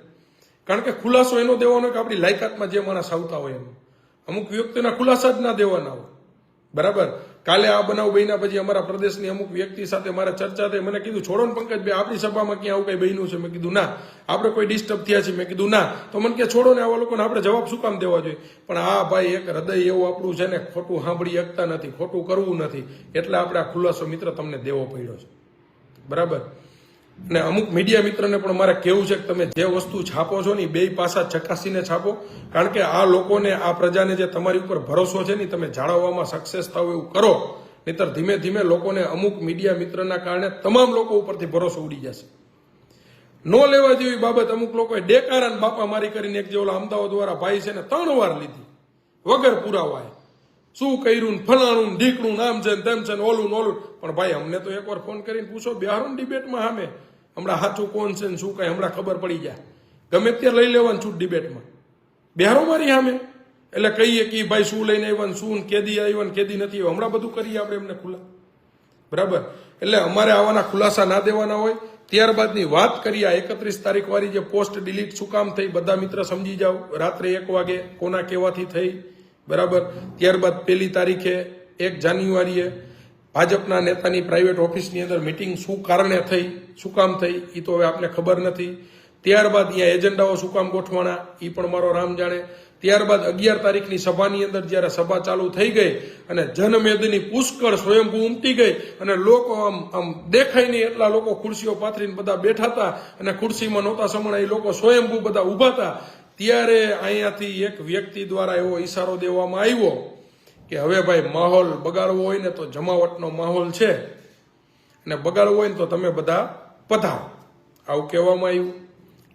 કારણ કે ખુલાસો એનો દેવાનો કે આપણી લાયકાતમાં જે માણસ આવતા હોય એનો. અમુક વ્યક્તિના ખુલાસા જ ના દેવાના હોય, બરાબર. કાલે આ બનાવ બન્યા પછી અમારા પ્રદેશની અમુક વ્યક્તિ સાથે મારે ચર્ચા થઈ. મને કીધું છોડો ને પંકજભાઈ, આપણી સભામાં ક્યાં આવું કઈ બન્યું છે? મેં કીધું ના. આપણે કોઈ ડિસ્ટર્બ થયા છે? મેં કીધું ના. તો મને કે છોડો ને, આવા લોકોને આપણે જવાબ શું કામ દેવા જોઈએ? પણ આ ભાઈ એક હૃદય એવું આપણું છે ને, ખોટું સાંભળી શકતા નથી, ખોટું કરવું નથી, એટલે આપણે આ ખુલાસો મિત્ર તમને દેવો પડ્યો છે, બરાબર. અને અમુક મીડિયા મિત્રને પણ મારે કેવું છે કે તમે જે વસ્તુ છાપો છો ને બે પાસા ચકાસીને છાપો. કારણ કે આ લોકોને, આ પ્રજાને જે તમારી ઉપર ભરોસો છે ને તમે જાળવવામાં સક્સેસ થાવ એવું કરો. નહીતર ધીમે ધીમે લોકોને અમુક મીડિયા મિત્રના કારણે તમામ લોકો ઉપરથી ભરોસો ઉડી જશે. નો લેવા જેવી બાબત અમુક લોકોએ ડેકારાન બાપા મારી કરીને એક જે ઓલા અમદાવાદ વાળા ભાઈ છે ને 3 વાર લીધી વગર પુરાવાય. શું કર્યું, ફલાણું ઢીકણું, નામ છે તેમ છે ઓલું નોલું. પણ ભાઈ અમને તો એકવાર ફોન કરીને પૂછો, બિહારો ડિબેટમાં સામે હમણાં સાચું કોણ છે ને શું કઈ હમણાં ખબર પડી જાય. ગમે ત્યારે લઈ લેવાનું છું ડિબેટમાં, બિહારો મારી સામે. એટલે કહીએ કે ભાઈ શું લઈને આવ્યા, શું કેદી આવ્યા, કેદી નથી આવ્યા, હમણાં બધું કરીએ આપણે એમને ખુલ્લા, બરાબર. એટલે અમારે આવાના ખુલાસા ના દેવાના હોય. ત્યારબાદની વાત કરીએ, 31 તારીખ વાળી જે પોસ્ટ ડિલીટ શું કામ થઈ, બધા મિત્ર સમજી જાઓ. રાત્રે 1 વાગે કોના કહેવાથી થઈ, બરાબર. ત્યારબાદ 1 તારીખે 1 જાન્યુઆરીએ ભાજપના નેતાની પ્રાઇવેટ ઓફિસની અંદર મિટિંગ શું કારણે થઈ, શું કામ થઈ, એ તો હવે આપને ખબર નથી. ત્યારબાદ અહીંયા એજન્ડાઓ શું કામ ગોઠવાના એ પણ મારો રામ જાણે. ત્યારબાદ 11 તારીખની સભાની અંદર જ્યારે સભા ચાલુ થઈ ગઈ અને જનમેદની પુષ્કળ સ્વયંભૂ ઉમટી ગઈ અને લોકો આમ દેખાય નહીં એટલા લોકો ખુરશીઓ પાથરીને બધા બેઠા હતા અને ખુરશીમાં નહોતા સમણા એ લોકો સ્વયંભૂ બધા ઉભા હતા. ત્યારે અહીંયાથી એક વ્યક્તિ દ્વારા એવો ઈશારો દેવામાં આવ્યો કે હવે ભાઈ માહોલ બગાડવો હોય ને તો જમાવટનો માહોલ છે અને બગાડવો હોય ને તો તમે બધા પધારો, આવું કહેવામાં આવ્યું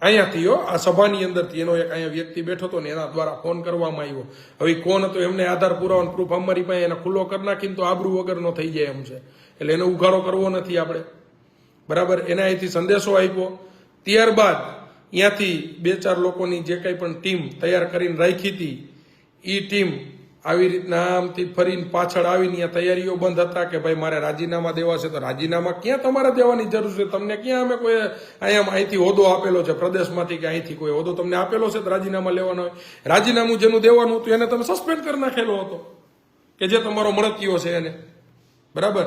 અહીંયાથી. આ સભાની અંદરથી એનો એક અહીંયા વ્યક્તિ બેઠો હતો ને એના દ્વારા ફોન કરવામાં આવ્યો. હવે કોણ હતો એમને આધાર પુરાવાનો પ્રૂફ અમારી પાસે એને ખુલ્લો કરી નાખીને તો આબરૂ વગરનો થઈ જાય એમ છે. એટલે એને ઉઘાડો કરવો નથી આપણે, બરાબર. એના અહીંથી સંદેશો આપ્યો. ત્યારબાદ ત્યાંથી 2-4 લોકોની જે કંઈ પણ ટીમ તૈયાર કરીને રાખી હતી એ ટીમ આવી રીતના આમથી ફરીને પાછળ આવીને ત્યાં તૈયારીઓ બંધ હતા કે ભાઈ મારે રાજીનામા દેવા છે. તો રાજીનામા ક્યાં તમારે દેવાની જરૂર છે? તમને ક્યાં અમે કોઈ અહીંથી હોદ્દો આપેલો છે પ્રદેશમાંથી કે અહીંથી કોઈ હોદ્દો તમને આપેલો છે તો રાજીનામા લેવાનો હોય? રાજીનામું જેનું દેવાનું હતું એને તમે સસ્પેન્ડ કરી નાખેલો હતો કે જે તમારો મળતિયો છે એને, બરાબર.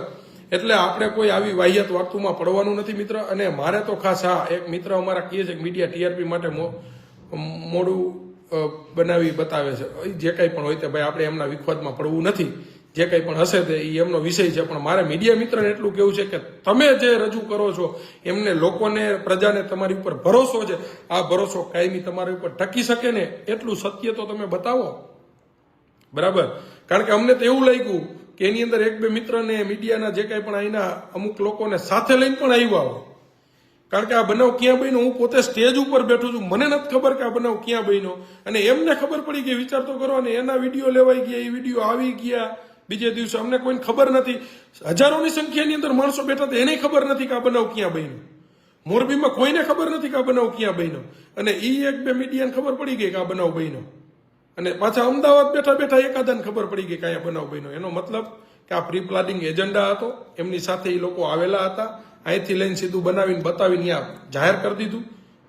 એટલે આપણે કોઈ આવી વાહિયાત વાતોમાં પડવાનું નથી મિત્ર. અને મારે તો ખાસ એક મિત્ર અમારા કહે છે કે મીડિયા ટીઆરપી માટે મોડું બનાવી બતાવે છે. જે કંઈ પણ હોય તે ભાઈ આપણે એમના વિખવાદમાં પડવું નથી. જે કંઈ પણ હશે તે એ એમનો વિષય છે. પણ મારે મીડિયા મિત્રને એટલું કહેવું છે કે તમે જે રજૂ કરો છો એમને લોકોને પ્રજાને તમારી ઉપર ભરોસો છે. આ ભરોસો કાયમી તમારી ઉપર ટકી શકે ને એટલું સત્ય તો તમે બતાવો. બરાબર. કારણ કે અમને તો એવું લાગ્યું કે એની અંદર એક બે મિત્રને મીડિયાના જે કંઈ પણ અહીંના અમુક લોકોને સાથે લઈને પણ આવ્યા હોય. કારણ કે આ બનાવ ક્યાં બન્યો, હું પોતે સ્ટેજ ઉપર બેઠું છું, મને નથી ખબર કે આ બનાવ ક્યાં બન્યો, અને એમને ખબર પડી ગઈ. વિચાર તો કરો, અને એના વિડીયો લેવાઈ ગયા, એ વિડીયો આવી ગયા બીજે દિવસે. અમને કોઈને ખબર નથી. હજારોની સંખ્યાની અંદર માણસો બેઠા હતા, એને ખબર નથી કે આ બનાવ ક્યાં બન્યો. મોરબીમાં કોઈને ખબર નથી કે આ બનાવ ક્યાં બન્યો, અને એ એક બે મીડિયાને ખબર પડી ગઈ કે આ બનાવ બન્યો. અને પાછા અમદાવાદ બેઠા બેઠા એકાદાને ખબર પડી ગઈ કે આ બનાવ બન્યો. એનો મતલબ કે આ પ્રી પ્લાનિંગ એજન્ડા હતો, એમની સાથે એ લોકો આવેલા હતા. અહીંથી લઈને સીધું બનાવીને બતાવીને ત્યાં જાહેર કરી દીધું.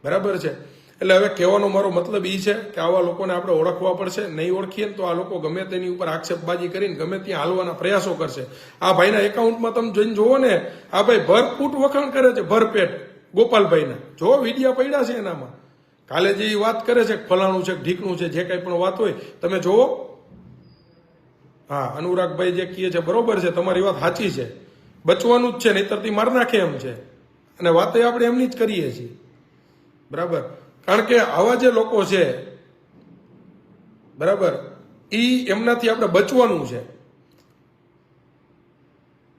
બરાબર છે. એટલે હવે કહેવાનો મારો મતલબ એ છે કે આવા લોકોને આપણે ઓળખવા પડશે. નહીં ઓળખીએ ને તો આ લોકો ગમે તેની ઉપર આક્ષેપબાજી કરીને ગમે ત્યાં હાલવાના પ્રયાસો કરશે. આ ભાઈના એકાઉન્ટમાં તમે જોઈને જુઓ ને, આ ભાઈ ભરપૂટ વખાણ કરે છે, ભરપેટ ગોપાલભાઈના. જો વિડીયા પડ્યા છે એનામાં, કાલે જે વાત કરે છે ફલાણું છે ઢીકણું છે, જે કંઈ પણ વાત હોય તમે જુઓ. હા, અનુરાગભાઈ જે કહે છે બરોબર છે, તમારી વાત સાચી છે. બચવાનું જ છે, નહીતરથી માર નાખે એમ છે. અને વાતો આપણે એમની જ કરીએ છીએ. બરાબર. કારણ કે આવા જે લોકો છે, બરાબર, એમનાથી આપણે બચવાનું છે.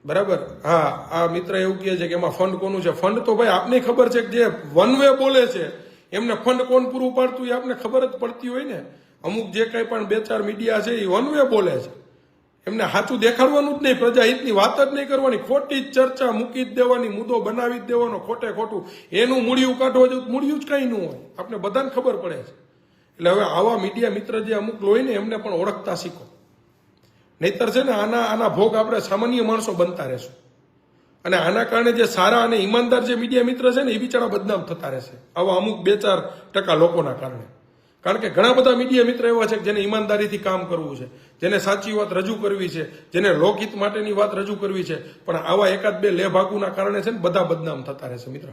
બરાબર. હા, આ મિત્ર એવું કહે છે કે એમાં ફંડ કોનું છે. ફંડ તો ભાઈ આપને ખબર છે કે જે વન વે બોલે છે એમને ફંડ કોણ પૂરું પાડતું એ આપને ખબર જ પડતી હોય ને. અમુક જે કંઈ પણ બે ચાર મીડિયા છે એ વન વે બોલે છે. એમને સાચું દેખાડવાનું જ નહીં, પ્રજાહિતની વાત જ નહીં કરવાની, ખોટી જ ચર્ચા મૂકી જ દેવાની, મુદ્દો બનાવી જ દેવાનો ખોટે ખોટું. એનું મૂળિયું કાઢવા જવું, મૂળિયું જ કંઈ ન હોય, આપણે બધાને ખબર પડે છે. એટલે હવે આવા મીડિયા મિત્ર જે અમુક હોય ને એમને પણ ઓળખતા શીખો. નહીતર છે ને આના ભોગ આપણે સામાન્ય માણસો બનતા રહેશું. અને આના કારણે જે સારા અને ઈમાનદાર જે મીડિયા મિત્ર છે ને એ બિચારા બદનામ થતા રહેશે, આવા અમુક 2-4% લોકોના કારણે. કારણ કે ઘણા બધા મીડિયા મિત્ર એવા છે કે જેને ઈમાનદારીથી કામ કરવું છે, જેને સાચી વાત રજૂ કરવી છે, જેને લોકહિત માટેની વાત રજૂ કરવી છે. પણ આવા એકાદ બે લેભાગુના કારણે છે ને બધા બદનામ થતા રહેશે મિત્ર.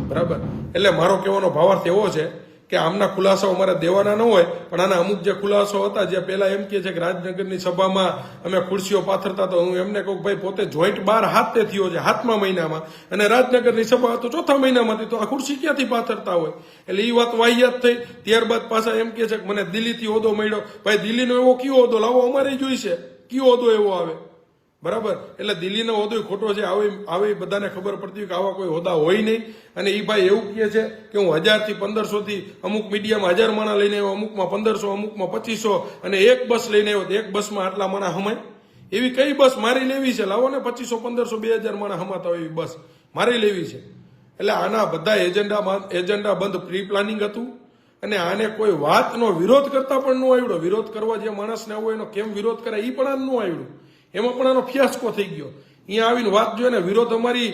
બરાબર. એટલે મારો કહેવાનો ભાવાર્થ એવો છે કે આમના ખુલાસાઓ મારે દેવાના ન હોય, પણ આના અમુક જે ખુલાસાઓ હતા, જે પહેલા એમ કહે છે કે રાજનગરની સભામાં અમે ખુરશીઓ પાથરતા, તો હું એમને કહું ભાઈ પોતે જોઈન્ટ 12 હાથે થયો છે 7મા મહિનામાં, અને રાજનગરની સભા તો 4થા મહિનામાંથી, તો આ ખુરશી ક્યાંથી પાથરતા હોય. એટલે એ વાત વાહિયાત થઈ. ત્યારબાદ પાછા એમ કહે છે કે મને દિલ્હીથી હોદ્દો મળ્યો. ભાઈ દિલ્હીનો એવો કયો હોદ્દો લાવો, અમારે જોઈશે કયો હોદ્દો એવો આવે. બરાબર. એટલે દિલ્હીનો હોદ્દો ખોટો છે, આવે બધાને ખબર પડતી કે આવા કોઈ હોદ્દા હોય નહીં. અને એ ભાઈ એવું કહે છે કે હું 1000 થી 1500 અમુક મીડિયામાં 1000 માણા લઈને આવ્યો, અમુકમાં 1500, અમુકમાં 2500, અને એક બસ લઈને આવ્યો તો એક બસમાં આટલા માણા હમાય. એવી કઈ બસ મારી લેવી છે? લાવો ને 2500, 1500, 2000 માણા હમાતા હોય એવી બસ મારી લેવી છે. એટલે આના બધા એજન્ડા બંધ પ્રી પ્લાનિંગ હતું. અને આને કોઈ વાતનો વિરોધ કરતા પણ ન આવડ્યો. વિરોધ કરવા જે માણસને આવો એનો કેમ વિરોધ કરે એ પણ આ ન આવડ્યું. એમાં પણ આનો ફિયાસ્કો થઈ ગયો. અહીંયા આવીને વાત જોઈએ ને, વિરોધ અમારી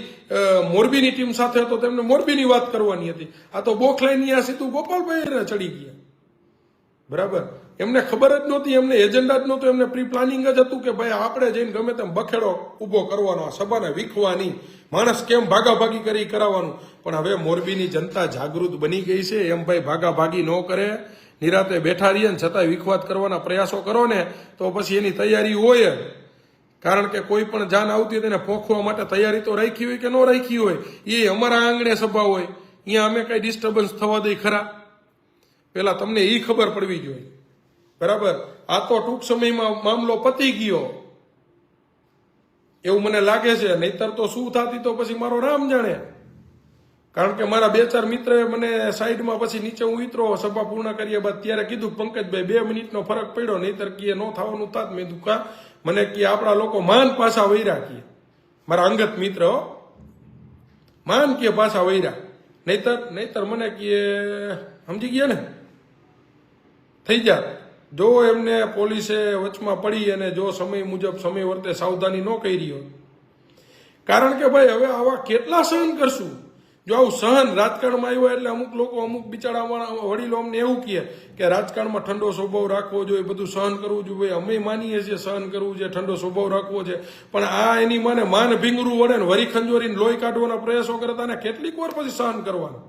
મોરબીની ટીમ સાથે હતો, તેમને મોરબીની વાત કરવાની હતી. આ તો બોખલાઈની આ સીધું ગોપાલભાઈ ચડી ગયા. બરાબર. એમને ખબર જ નહોતી, એમને એજન્ડા જ નહોતું, એમને પ્રી પ્લાનિંગ જ હતું કે ભાઈ આપણે જઈને ગમે તેમ બખેડો ઉભો કરવાનો, સભાને વીખવાની, માણસ કેમ ભાગાભાગી કરી કરાવવાનું. પણ હવે મોરબીની જનતા જાગૃત બની ગઈ છે. એમ ભાઈ ભાગાભાગી ન કરે, નિરાતે બેઠા રહીએ ને છતાંય વિખવાદ કરવાના પ્રયાસો કરો ને તો પછી એની તૈયારી હોય જ. કારણ કે કોઈ પણ જાન આવતી હોય તેને પોખવા માટે તૈયારી તો રાખી હોય કે ન રાખી હોય. એ અમારા આંગણે સભા હોય, અહીંયા અમે કઈ ડિસ્ટર્બન્સ થવા દઈ ખરા? પેલા તમને એ ખબર પડવી જોઈએ. બરાબર. આ તો ટૂંક સમયમાં મામલો પતી ગયો એવું મને લાગે છે. નહીતર તો શું થતી તો પછી મારો રામ જાણે. કારણ કે મારા 2-4 મિત્રએ મને સાઈડમાં પછી નીચે હું ઉતરો સભા પૂર્ણ કર્યા બાદ ત્યારે કીધું પંકજભાઈ 2 મિનિટનો ફરક પડ્યો, નહીતર કે ન થવાનું થાત. મેં દુકા મને કે આપણા લોકો માન પાછા વૈરા કીએ, મારા અંગત મિત્ર માન કે પાછા વૈરા, નહીતર મને કે સમજી ગયા ને થઈ જાત. જો એમને પોલીસે વચમાં પડી અને જો સમય મુજબ સમય વર્તે સાવધાની ન કરી હોય. કારણ કે ભાઈ હવે આવા કેટલા સહન કરશું? જો આવું સહન રાજકારણમાં આવ્યો એટલે અમુક લોકો, અમુક બિચારા વડીલો અમને એવું કહે કે રાજકારણમાં ઠંડો સ્વભાવ રાખવો જોઈએ, બધું સહન કરવું જોઈએ. અમે માનીએ છીએ સહન કરવું છે, ઠંડો સ્વભાવ રાખવો છે, પણ આ એની માને માન ભીંગરું વળે ને વરી ખંજોરીને લોહી કાઢવાના પ્રયાસો કરતા ને કેટલીક વાર પછી સહન કરવાનું.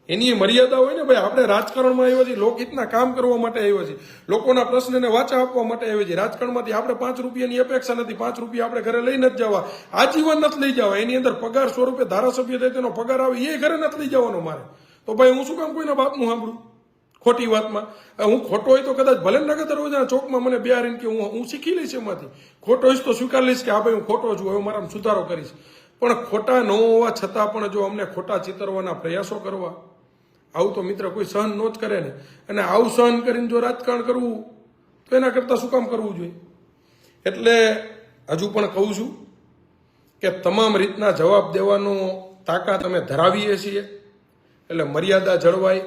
એની મર્યાદા હોય ને ભાઈ. આપણે રાજકારણમાં આવ્યા છીએ, લોકહિતના કામ કરવા માટે આવ્યા છીએ, લોકોના પ્રશ્નને વાચા આપવા માટે આવ્યા છીએ. રાજકારણમાંથી આપણે 5 રૂપિયાની અપેક્ષા નથી. 5 રૂપિયા આપણે ઘરે લઈ નથી જવા, આજીવન નથી લઈ જવા. એની અંદર પગાર સ્વરૂપે ધારાસભ્ય થાય તેનો પગાર આવે એ ઘરે નથી લઈ જવાનો મારે. તો ભાઈ હું શું કામ કોઈના બાપનું સાંભળું ખોટી વાતમાં? હું ખોટો હોય તો કદાચ ભલે નગર રોજાના ચોકમાં મને બેહારીને કે હું શીખી લઈશ, એમાંથી ખોટો હોઈશ તો સ્વીકાર લઈશ કે હા ભાઈ હું ખોટો છું, હવે મારા સુધારો કરીશ. પણ ખોટા ન હોવા છતાં પણ જો અમને ખોટા ચિતરવાના પ્રયાસો કરવા, આવું તો મિત્ર કોઈ સહન ન જ કરે ને. અને આવું સહન કરીને જો રાજકારણ કરવું તો એના કરતાં શું કામ કરવું જોઈએ? એટલે હજુ પણ કહું છું કે તમામ રીતના જવાબ દેવાનો તાકાત અમે ધરાવીએ છીએ. એટલે મર્યાદા જળવાય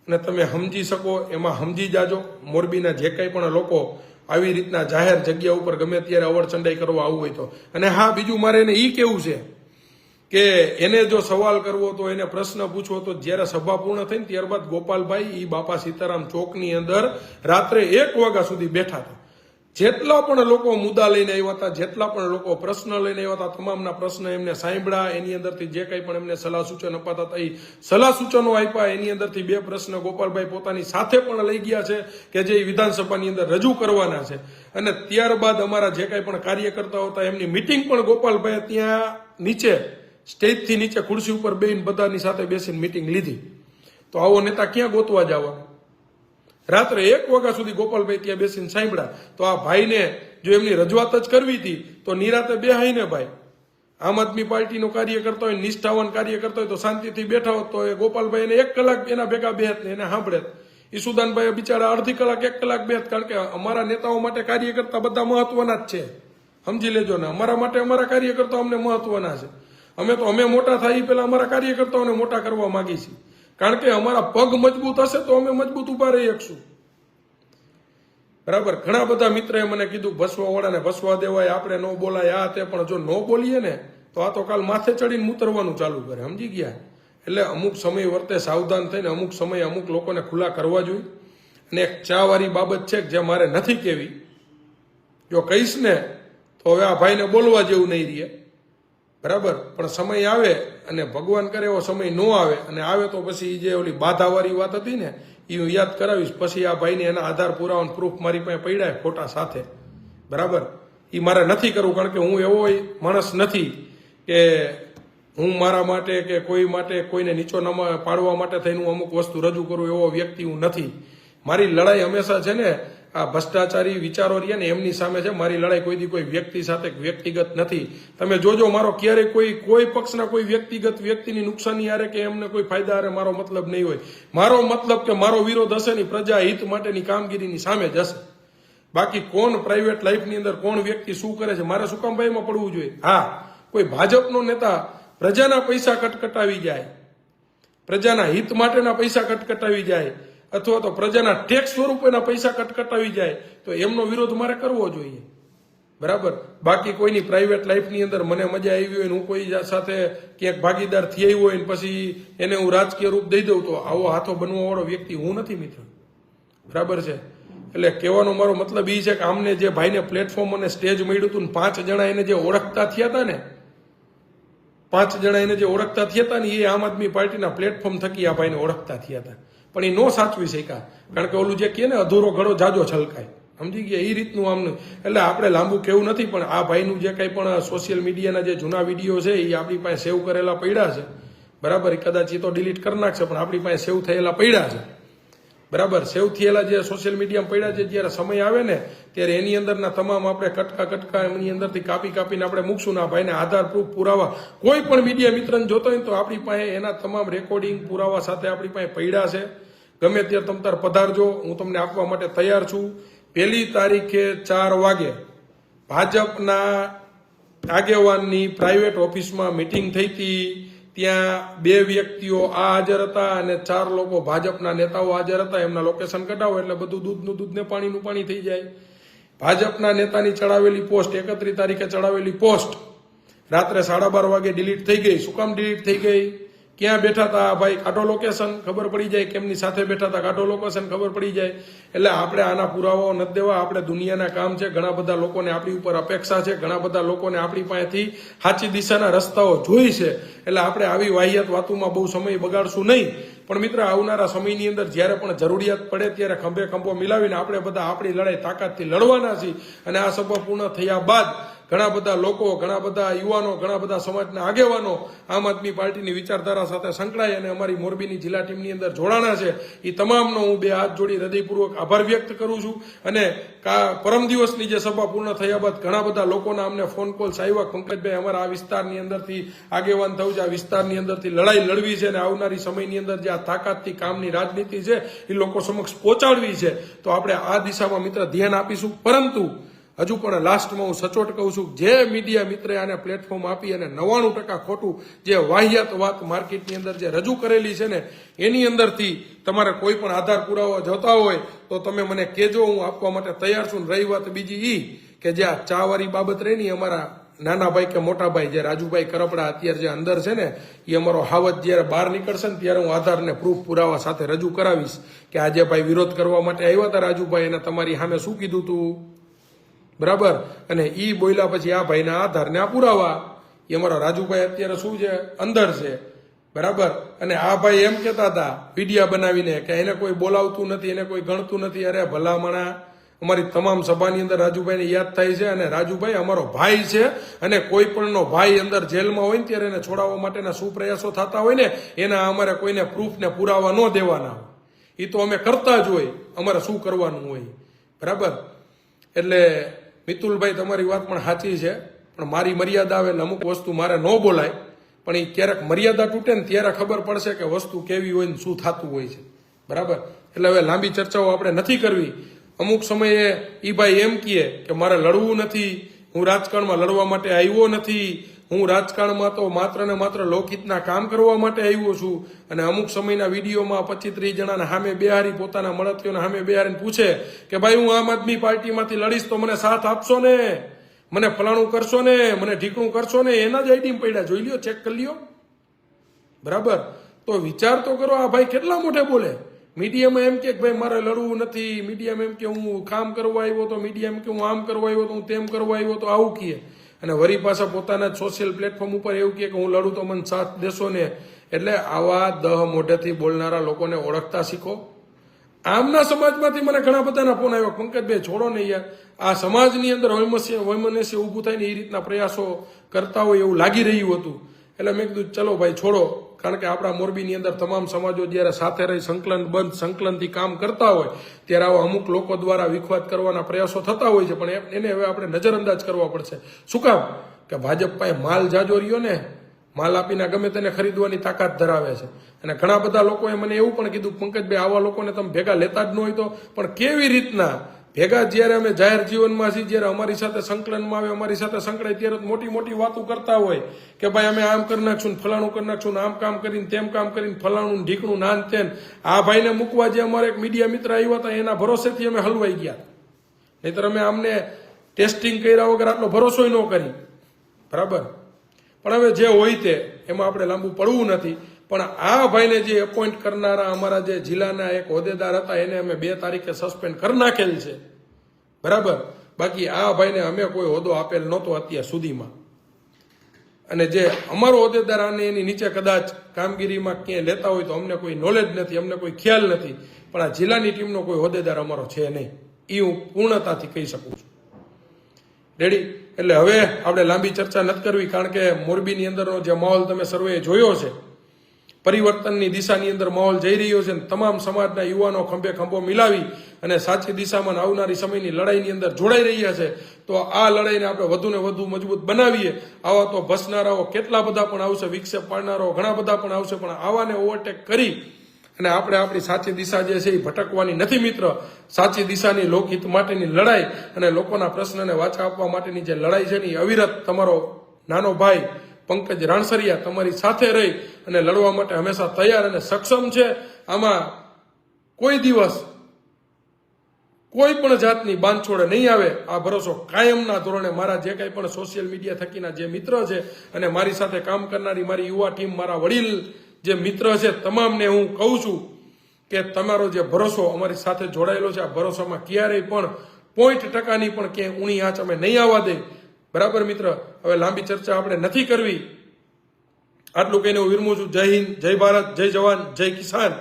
અને તમે સમજી શકો એમાં સમજી જાજો. મોરબીના જે કંઈ પણ લોકો આવી રીતના જાહેર જગ્યા ઉપર ગમે ત્યારે અવળચંડાઈ કરવા આવવું હોય તો. અને હા, બીજું મારે એને એ કેવું છે કે એને જો સવાલ કરવો તો એને પ્રશ્ન પૂછવો તો જ્યારે સભા પૂર્ણ થઈને ત્યારબાદ ગોપાલભાઈ ઈ બાપા સીતારામ ચોકની અંદર રાત્રે 1 વાગ્યા સુધી બેઠા હતા. જેટલા પણ લોકો મુદ્દા લઈને આવ્યા હતા, જેટલા પણ લોકો પ્રશ્ન લઈને આવ્યા હતા, તમામના પ્રશ્ન એમને સાંભળ્યા. એની અંદરથી જે કંઈ પણ એમને સલાહ સૂચન અપાતા હતા એ સલાહ સૂચનો આપ્યા. એની અંદરથી 2 પ્રશ્ન ગોપાલભાઈ પોતાની સાથે પણ લઈ ગયા છે કે જે વિધાનસભાની અંદર રજૂ કરવાના છે. અને ત્યારબાદ અમારા જે કંઈ પણ કાર્યકર્તાઓ હતા એમની મિટિંગ પણ ગોપાલભાઈએ ત્યાં નીચે સ્ટેજથી નીચે ખુરશી ઉપર બેસીને બધાની સાથે બેસીને મિટિંગ લીધી. તો આવો નેતા ક્યાં ગોતવા જવા? રાત્રે 1 વાગ્યા સુધી ગોપાલભાઈ ત્યાં બેસીને સાંભળ્યા. તો આ ભાઈને જો એમની રજૂઆત જ કરવી હતી તો નિરાતે બેહાઈને ભાઈ આમ આદમી પાર્ટીનો કાર્યકર્તા હોય, નિષ્ઠાવાન કાર્યકર્તા હોય તો શાંતિથી બેઠા હોત તો એ ગોપાલભાઈ એને 1 કલાક એના ભેગા બેહત ને એને સાંભળે. ઈસુદાનભાઈ બિચારા અડધી કલાક 1 કલાક બેહત. કારણ કે અમારા નેતાઓ માટે કાર્યકર્તા બધા મહત્વના જ છે, સમજી લેજો ને. અમારા માટે અમારા કાર્યકર્તાઓ અમને મહત્વના છે. અમે મોટા થાય પહેલા અમારા કાર્યકર્તાઓને મોટા કરવા માંગી છીએ. કારણ કે અમારા પગ મજબૂત હશે તો અમે મજબૂત ઉભા રહી શકશું. બરાબર. ઘણા બધા મિત્રએ મને કીધું ભસવાવાળાને ભસવા દેવાય, આપણે ન બોલાય, આ તે. પણ જો ન બોલીએ ને તો આ તો કાલ માથે ચડીને મૂતરવાનું ચાલુ કરે, સમજી ગયા? એટલે અમુક સમય વર્તે સાવધાન થઈને અમુક સમય અમુક લોકોને ખુલ્લા કરવા જોઈએ. અને એક ચાવાળી બાબત છે જે મારે નથી કહેવી. જો કહીશ ને તો હવે આ ભાઈને બોલવા જેવું નહીં રહે. બરાબર. પણ સમય આવે અને ભગવાન કરે એવો સમય ન આવે, અને આવે તો પછી જે ઓલી બાધાવાળી વાત હતી ને એ હું યાદ કરાવીશ. પછી આ ભાઈને એના આધાર પુરાવાનો પ્રૂફ મારી પાસે પડ્યા ફોટા સાથે. બરાબર. એ મારે નથી કરવું. કારણ કે હું એવો માણસ નથી કે હું મારા માટે કે કોઈ માટે કોઈને નીચો પાડવા માટે થઈને હું અમુક વસ્તુ રજૂ કરું, એવો વ્યક્તિ હું નથી. મારી લડાઈ હંમેશા છે ને આ ભ્રષ્ટાચારી વિચારો રહ્યા ને એમની સામે છે. મારી લડાઈ કોઈ વ્યક્તિ સાથે વ્યક્તિગત નથી. તમે જોજો મારો ક્યારેય કોઈ પક્ષના કોઈ વ્યક્તિની નુકસાની હારે કે એમને કોઈ ફાયદા હારે મારો મતલબ નહીં હોય. મારો મતલબ કે મારો વિરોધ હશે ને પ્રજા હિત માટેની કામગીરીની સામે જ હશે. બાકી કોણ પ્રાઇવેટ લાઈફની અંદર કોણ વ્યક્તિ શું કરે છે મારે શું કામ ભાઈમાં પડવું જોઈએ? હા, કોઈ ભાજપનો નેતા પ્રજાના પૈસા કટકટાવી જાય, પ્રજાના હિત માટેના પૈસા કટકટાવી જાય, અથવા તો પ્રજાના ટેક્સ સ્વરૂપેના પૈસા કટકટાવી જાય તો એમનો વિરોધ મારે કરવો જોઈએ. બરાબર. બાકી કોઈની પ્રાઇવેટ લાઈફની અંદર મને મજા આવી હોય ને હું કોઈ સાથે ક્યાંક ભાગીદાર થઈ આવ્યો હોય ને પછી એને હું રાજકીય રૂપ દઈ દઉં તો આવો હાથો બનવા વાળો વ્યક્તિ હું નથી મિત્ર. બરાબર છે. એટલે કહેવાનો મારો મતલબ એ છે કે આમને જે ભાઈને પ્લેટફોર્મ અને સ્ટેજ મળ્યું હતું ને 5 જણા એને જે ઓળખતા થયા હતા ને, 5 જણા એને જે ઓળખતા થયા હતા ને એ આમ આદમી પાર્ટીના પ્લેટફોર્મ થકી આ ભાઈને ઓળખતા થયા હતા. પણ એ નો સાચવી શક્યા. કારણ કે ઓલું જે કહે ને અધૂરો ઘડો જાજો છલકાય, સમજી ગયા? એ રીતનું આમનું. એટલે આપણે લાંબુ કેવું નથી, પણ આ ભાઈનું જે કંઈ પણ સોશિયલ મીડિયાના જે જૂના વિડીયો છે એ આપણી પાસે સેવ કરેલા પડ્યા છે. બરાબર. કદાચ એ તો ડિલીટ કરી નાખશે પણ આપણી પાસે સેવ થયેલા પડ્યા છે. બરાબર. સેવ થયેલા જે સોશિયલ મીડિયામાં પડ્યા છે, જ્યારે સમય આવે ને ત્યારે એની અંદરના તમામ આપણે કટકા એની અંદરથી કાપીને આપણે મૂકશું. ના ભાઈને આધાર પ્રૂફ પુરાવા કોઈ પણ મીડિયા મિત્રને જોતો હોય તો આપણી પાસે એના તમામ રેકોર્ડિંગ પુરાવા સાથે આપણી પાસે પડ્યા છે. ગમે ત્યારે તમ તાર પધારજો, હું તમને આપવા માટે તૈયાર છું. 1 તારીખે 4 વાગે ભાજપના આગેવાનની પ્રાઇવેટ ઓફિસમાં મિટિંગ થઈ હતી. ત્યાં 2 વ્યક્તિઓ આ હાજર હતા અને 4 લોકો ભાજપના નેતાઓ હાજર હતા. એમના લોકેશન કઢાવો એટલે બધું દૂધનું દૂધ ને પાણીનું પાણી થઈ જાય. ભાજપના નેતાની ચડાવેલી પોસ્ટ 31 તારીખે ચડાવેલી પોસ્ટ રાત્રે 12:30 વાગે ડિલીટ થઈ ગઈ. શું કામ ડિલીટ થઈ ગઈ? ક્યાં બેઠા હતા આ ભાઈ, કાઢો લોકેશન, ખબર પડી જાય. કેમની સાથે બેઠા હતા, કાઢો લોકેશન, ખબર પડી જાય. એટલે આપણે આના પુરાવાઓ નથી દેવા. આપણે દુનિયાના કામ છે, ઘણા બધા લોકોને આપણી ઉપર અપેક્ષા છે, ઘણા બધા લોકોને આપણી પાસેથી સાચી દિશાના રસ્તાઓ જોઈ છે. એટલે આપણે આવી વાહિયાત વાતોમાં બહુ સમય બગાડશું નહીં. પણ મિત્ર, આવનારા સમયની અંદર જ્યારે પણ જરૂરિયાત પડે ત્યારે ખંભે ખંભો મિલાવીને આપણે બધા આપણી લડાઈ તાકાતથી લડવાના છીએ. અને આ સભા પૂર્ણ થયા બાદ ઘણા બધા લોકો, ઘણા બધા યુવાનો, ઘણા બધા સમાજના આગેવાનો આમ આદમી પાર્ટીની વિચારધારા સાથે સંકળાય અને અમારી મોરબીની જિલ્લા ટીમની અંદર જોડાણા છે. એ તમામનો હું બે હાથ જોડી હૃદયપૂર્વક આભાર વ્યક્ત કરું છું. અને પરમ દિવસની જે સભા પૂર્ણ થયા બાદ ઘણા બધા લોકોના અમને ફોન કોલ્સ આવ્યા, પંકજભાઈ અમારા આ વિસ્તારની અંદરથી આગેવાન થવું છે, આ વિસ્તારની અંદરથી લડાઈ લડવી છે અને આવનારી સમયની અંદર જે આ તાકાતથી કામની રાજનીતિ છે એ લોકો સમક્ષ પહોંચાડવી છે. તો આપણે આ દિશામાં મિત્ર ધ્યાન આપીશું. પરંતુ હજુ પણ લાસ્ટમાં હું સચોટ કહું છું, જે મીડિયા મિત્રે આને પ્લેટફોર્મ આપી અને 99% ખોટું જે વાહિયાત વાત માર્કેટની અંદર જે રજૂ કરેલી છે ને, એની અંદરથી તમારે કોઈ પણ આધાર પુરાવા જોતા હોય તો તમે મને કહેજો, હું આપવા માટે તૈયાર છું. રહી વાત બીજી કે જે આ ચાવાળી બાબત રહી ને, અમારા નાના ભાઈ કે મોટા ભાઈ જે રાજુભાઈ કરપડા અત્યારે જે અંદર છે ને, એ અમારો હાવત જ્યારે બહાર નીકળશે ને ત્યારે હું આધારને પ્રૂફ પુરાવા સાથે રજૂ કરાવીશ કે આજે ભાઈ વિરોધ કરવા માટે આવ્યા હતા રાજુભાઈ, અને તમારી સામે શું કીધું તું, બરાબર. અને ઈ બોલ્યા પછી આ ભાઈના આધારને આ પુરાવા, એ અમારો રાજુભાઈ અત્યારે શું છે, અંદર છે, બરાબર. અને આ ભાઈ એમ કહેતા હતા વિડીયા બનાવીને કે એને કોઈ બોલાવતું નથી, એને કોઈ ગણતું નથી. અરે ભલામણા, અમારી તમામ સભાની અંદર રાજુભાઈને યાદ થાય છે. અને રાજુભાઈ અમારો ભાઈ છે, અને કોઈ પણનો ભાઈ અંદર જેલમાં હોય ને ત્યારે એને છોડાવવા માટેના શું પ્રયાસો થતા હોય ને, એના અમારે કોઈને પ્રૂફ ને પુરાવા ન દેવાના હોય. એ તો અમે કરતા જ હોય, અમારે શું કરવાનું હોય, બરાબર. એટલે મિતુલભાઈ, તમારી વાત પણ સાચી છે, પણ મારી મર્યાદા આવે એટલે અમુક વસ્તુ મારે ન બોલાય. પણ એ ક્યારેક મર્યાદા તૂટે ને ત્યારે ખબર પડશે કે વસ્તુ કેવી હોય ને શું થતું હોય છે, બરાબર. એટલે હવે લાંબી ચર્ચાઓ આપણે નથી કરવી. અમુક સમયે એ ભાઈ એમ કહે કે મારે લડવું નથી, હું રાજકારણમાં લડવા માટે આવ્યો નથી, હું રાજકારણમાં તો માત્ર ને માત્ર લોકહિતના કામ કરવા માટે આવ્યો છું. અને અમુક સમયના વિડીયોમાં 25-30 જણાને સામે બેહારી, પોતાના મળતીઓને સામે બેહારીને પૂછે કે ભાઈ હું આમ આદમી પાર્ટીમાંથી લડીશ તો મને સાથ આપશો ને, મને ફલાણું કરશો ને, મને ઢીકણું કરશો ને. એના જ આઈડી પડ્યા, જોઈ લ્યો, ચેક કરી લ્યો, બરાબર. તો વિચાર તો કરો, આ ભાઈ કેટલા મોઢે બોલે. મીડિયામાં એમ કે ભાઈ મારે લડવું નથી, મીડિયામાં એમ કે હું કામ કરવા આવ્યો તો, મીડિયા એમ કે હું આમ કરવા આવ્યો તો, હું તેમ કરવા આવ્યો તો, આવું કહે. અને વરી પાછા પોતાના જ સોશિયલ પ્લેટફોર્મ ઉપર એવું કહે કે હું લડું તો મને સાથ દેશો ને. એટલે આવા દહ મોઢેથી બોલનારા લોકોને ઓળખતા શીખો. આમના સમાજમાંથી મને ઘણા બધાના ફોન આવ્યો, પંકજભાઈ છોડો ને યાર, આ સમાજની અંદર વૈમનસ્ય ઊભું થાય ને એ રીતના પ્રયાસો કરતા હોય એવું લાગી રહ્યું હતું. એટલે મેં કીધું ચલો ભાઈ છોડો, કારણ કે આપણા મોરબીની અંદર તમામ સમાજો જ્યારે સાથે રહી સંકલનથી કામ કરતા હોય ત્યારે આવા અમુક લોકો દ્વારા વિખવાદ કરવાના પ્રયાસો થતા હોય છે. પણ એને હવે આપણે નજરઅંદાજ કરવા પડશે. શું કામ કે ભાજપ પાસે માલ જાજો રહ્યો ને, માલ આપીને ગમે તેને ખરીદવાની તાકાત ધરાવે છે. અને ઘણા બધા લોકોએ મને એવું પણ કીધું, પંકજભાઈ આવા લોકોને તમે ભેગા લેતા જ ન હોય તો, પણ કેવી રીતના ભેગા જ્યારે અમે જાહેર જીવનમાં છીએ, જ્યારે અમારી સાથે સંકલનમાં આવે, અમારી સાથે સંકળાય ત્યારે મોટી મોટી વાતો કરતા હોય કે ભાઈ અમે આમ કરી નાખશું, ફલાણું કરી નાખશું, આમ કામ કરીને તેમ કામ કરીને ફલાણું ઢીકણું નાન તેન. આ ભાઈને મૂકવા જે અમારે એક મીડિયા મિત્ર આવ્યા હતા એના ભરોસેથી અમે હલવાઈ ગયા, નહીતર અમે આમને ટેસ્ટિંગ કર્યા વગર આટલો ભરોસો ન કરી, બરાબર. પણ હવે જે હોય તે એમાં આપણે લાંબુ પડવું નથી. પણ આ ભાઈને જે એપોઇન્ટ કરનારા અમારા જે જિલ્લાના એક હોદ્દેદાર હતા એને અમે 2 તારીખે સસ્પેન્ડ કરી નાખેલ છે, બરાબર. બાકી આ ભાઈને અમે કોઈ હોદ્દો આપેલ નહોતો અત્યાર સુધીમાં. અને જે અમારો હોદ્દેદાર આને એની નીચે કદાચ કામગીરીમાં ક્યાંય લેતા હોય તો અમને કોઈ નોલેજ નથી, અમને કોઈ ખ્યાલ નથી. પણ આ જિલ્લાની ટીમનો કોઈ હોદ્દેદાર અમારો છે નહીં, એ હું પૂર્ણતાથી કહી શકું છું. રેડી. એટલે હવે આપણે લાંબી ચર્ચા નથી કરવી, કારણ કે મોરબીની અંદરનો જે માહોલ તમે સર્વે જોયો છે, પરિવર્તનની દિશાની અંદર માહોલ જઈ રહ્યો છે. તમામ સમાજના યુવાનો ખંભે ખંભો મિલાવી અને સાચી દિશામાં આવનારી સમયની લડાઈની અંદર જોડાઈ રહ્યા છે. તો આ લડાઈને આપણે વધુ ને વધુ મજબૂત બનાવીએ. આવા તો ભસનારાઓ કેટલા બધા પણ આવશે, વિક્ષેપ પાડનારાઓ ઘણા બધા પણ આવશે, પણ આવાને ઓવરટેક કરી અને આપણે આપણી સાચી દિશા જે છે એ ભટકવાની નથી મિત્ર. સાચી દિશાની લોકહિત માટેની લડાઈ અને લોકોના પ્રશ્નને વાચા આપવા માટેની જે લડાઈ છે ને એ અવિરત તમારો નાનો ભાઈ પંકજ રાણસરિયા તમારી સાથે રહી અને લડવા માટે હંમેશા તૈયાર અને સક્ષમ છે. આમાં કોઈ દિવસ કોઈ પણ જાતની બાંધછોડ નહીં આવે, આ ભરોસો કાયમના ધોરણે મારા જે કંઈ પણ સોશિયલ મીડિયા થકીના જે મિત્ર છે અને મારી સાથે કામ કરનારી મારી યુવા ટીમ, મારા વડીલ જે મિત્ર છે તમામને હું કહું છું કે તમારો જે ભરોસો અમારી સાથે જોડાયેલો છે આ ભરોસામાં ક્યારેય પણ 0.1% પણ ક્યાંય ઊણી આંચ અમે નહીં આવવા દે. બરાબર મિત્ર, હવે લાંબી ચર્ચા આપણે નથી કરવી. આટલું કહીને હું વિરમું છું. જય હિન્દ, જય ભારત, જય જવાન, જય કિસાન.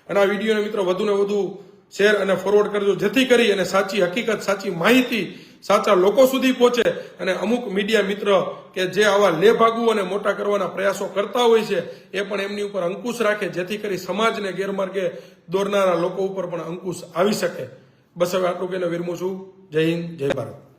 અને આ વિડીયોને મિત્રો વધુને વધુ શેર અને ફોરવર્ડ કરજો, જેથી કરી અને સાચી હકીકત, સાચી માહિતી સાચા લોકો સુધી પહોંચે. અને અમુક મીડિયા મિત્ર કે જે આવા લેભાગુ અને મોટા કરવાના પ્રયાસો કરતા હોય છે એ પણ એમની ઉપર અંકુશ રાખે, જેથી કરી સમાજને ગેરમાર્ગે દોરનારા લોકો ઉપર પણ અંકુશ આવી શકે. બસ હવે આટલું કહીને વિરમું છું. જય હિન્દ, જય ભારત.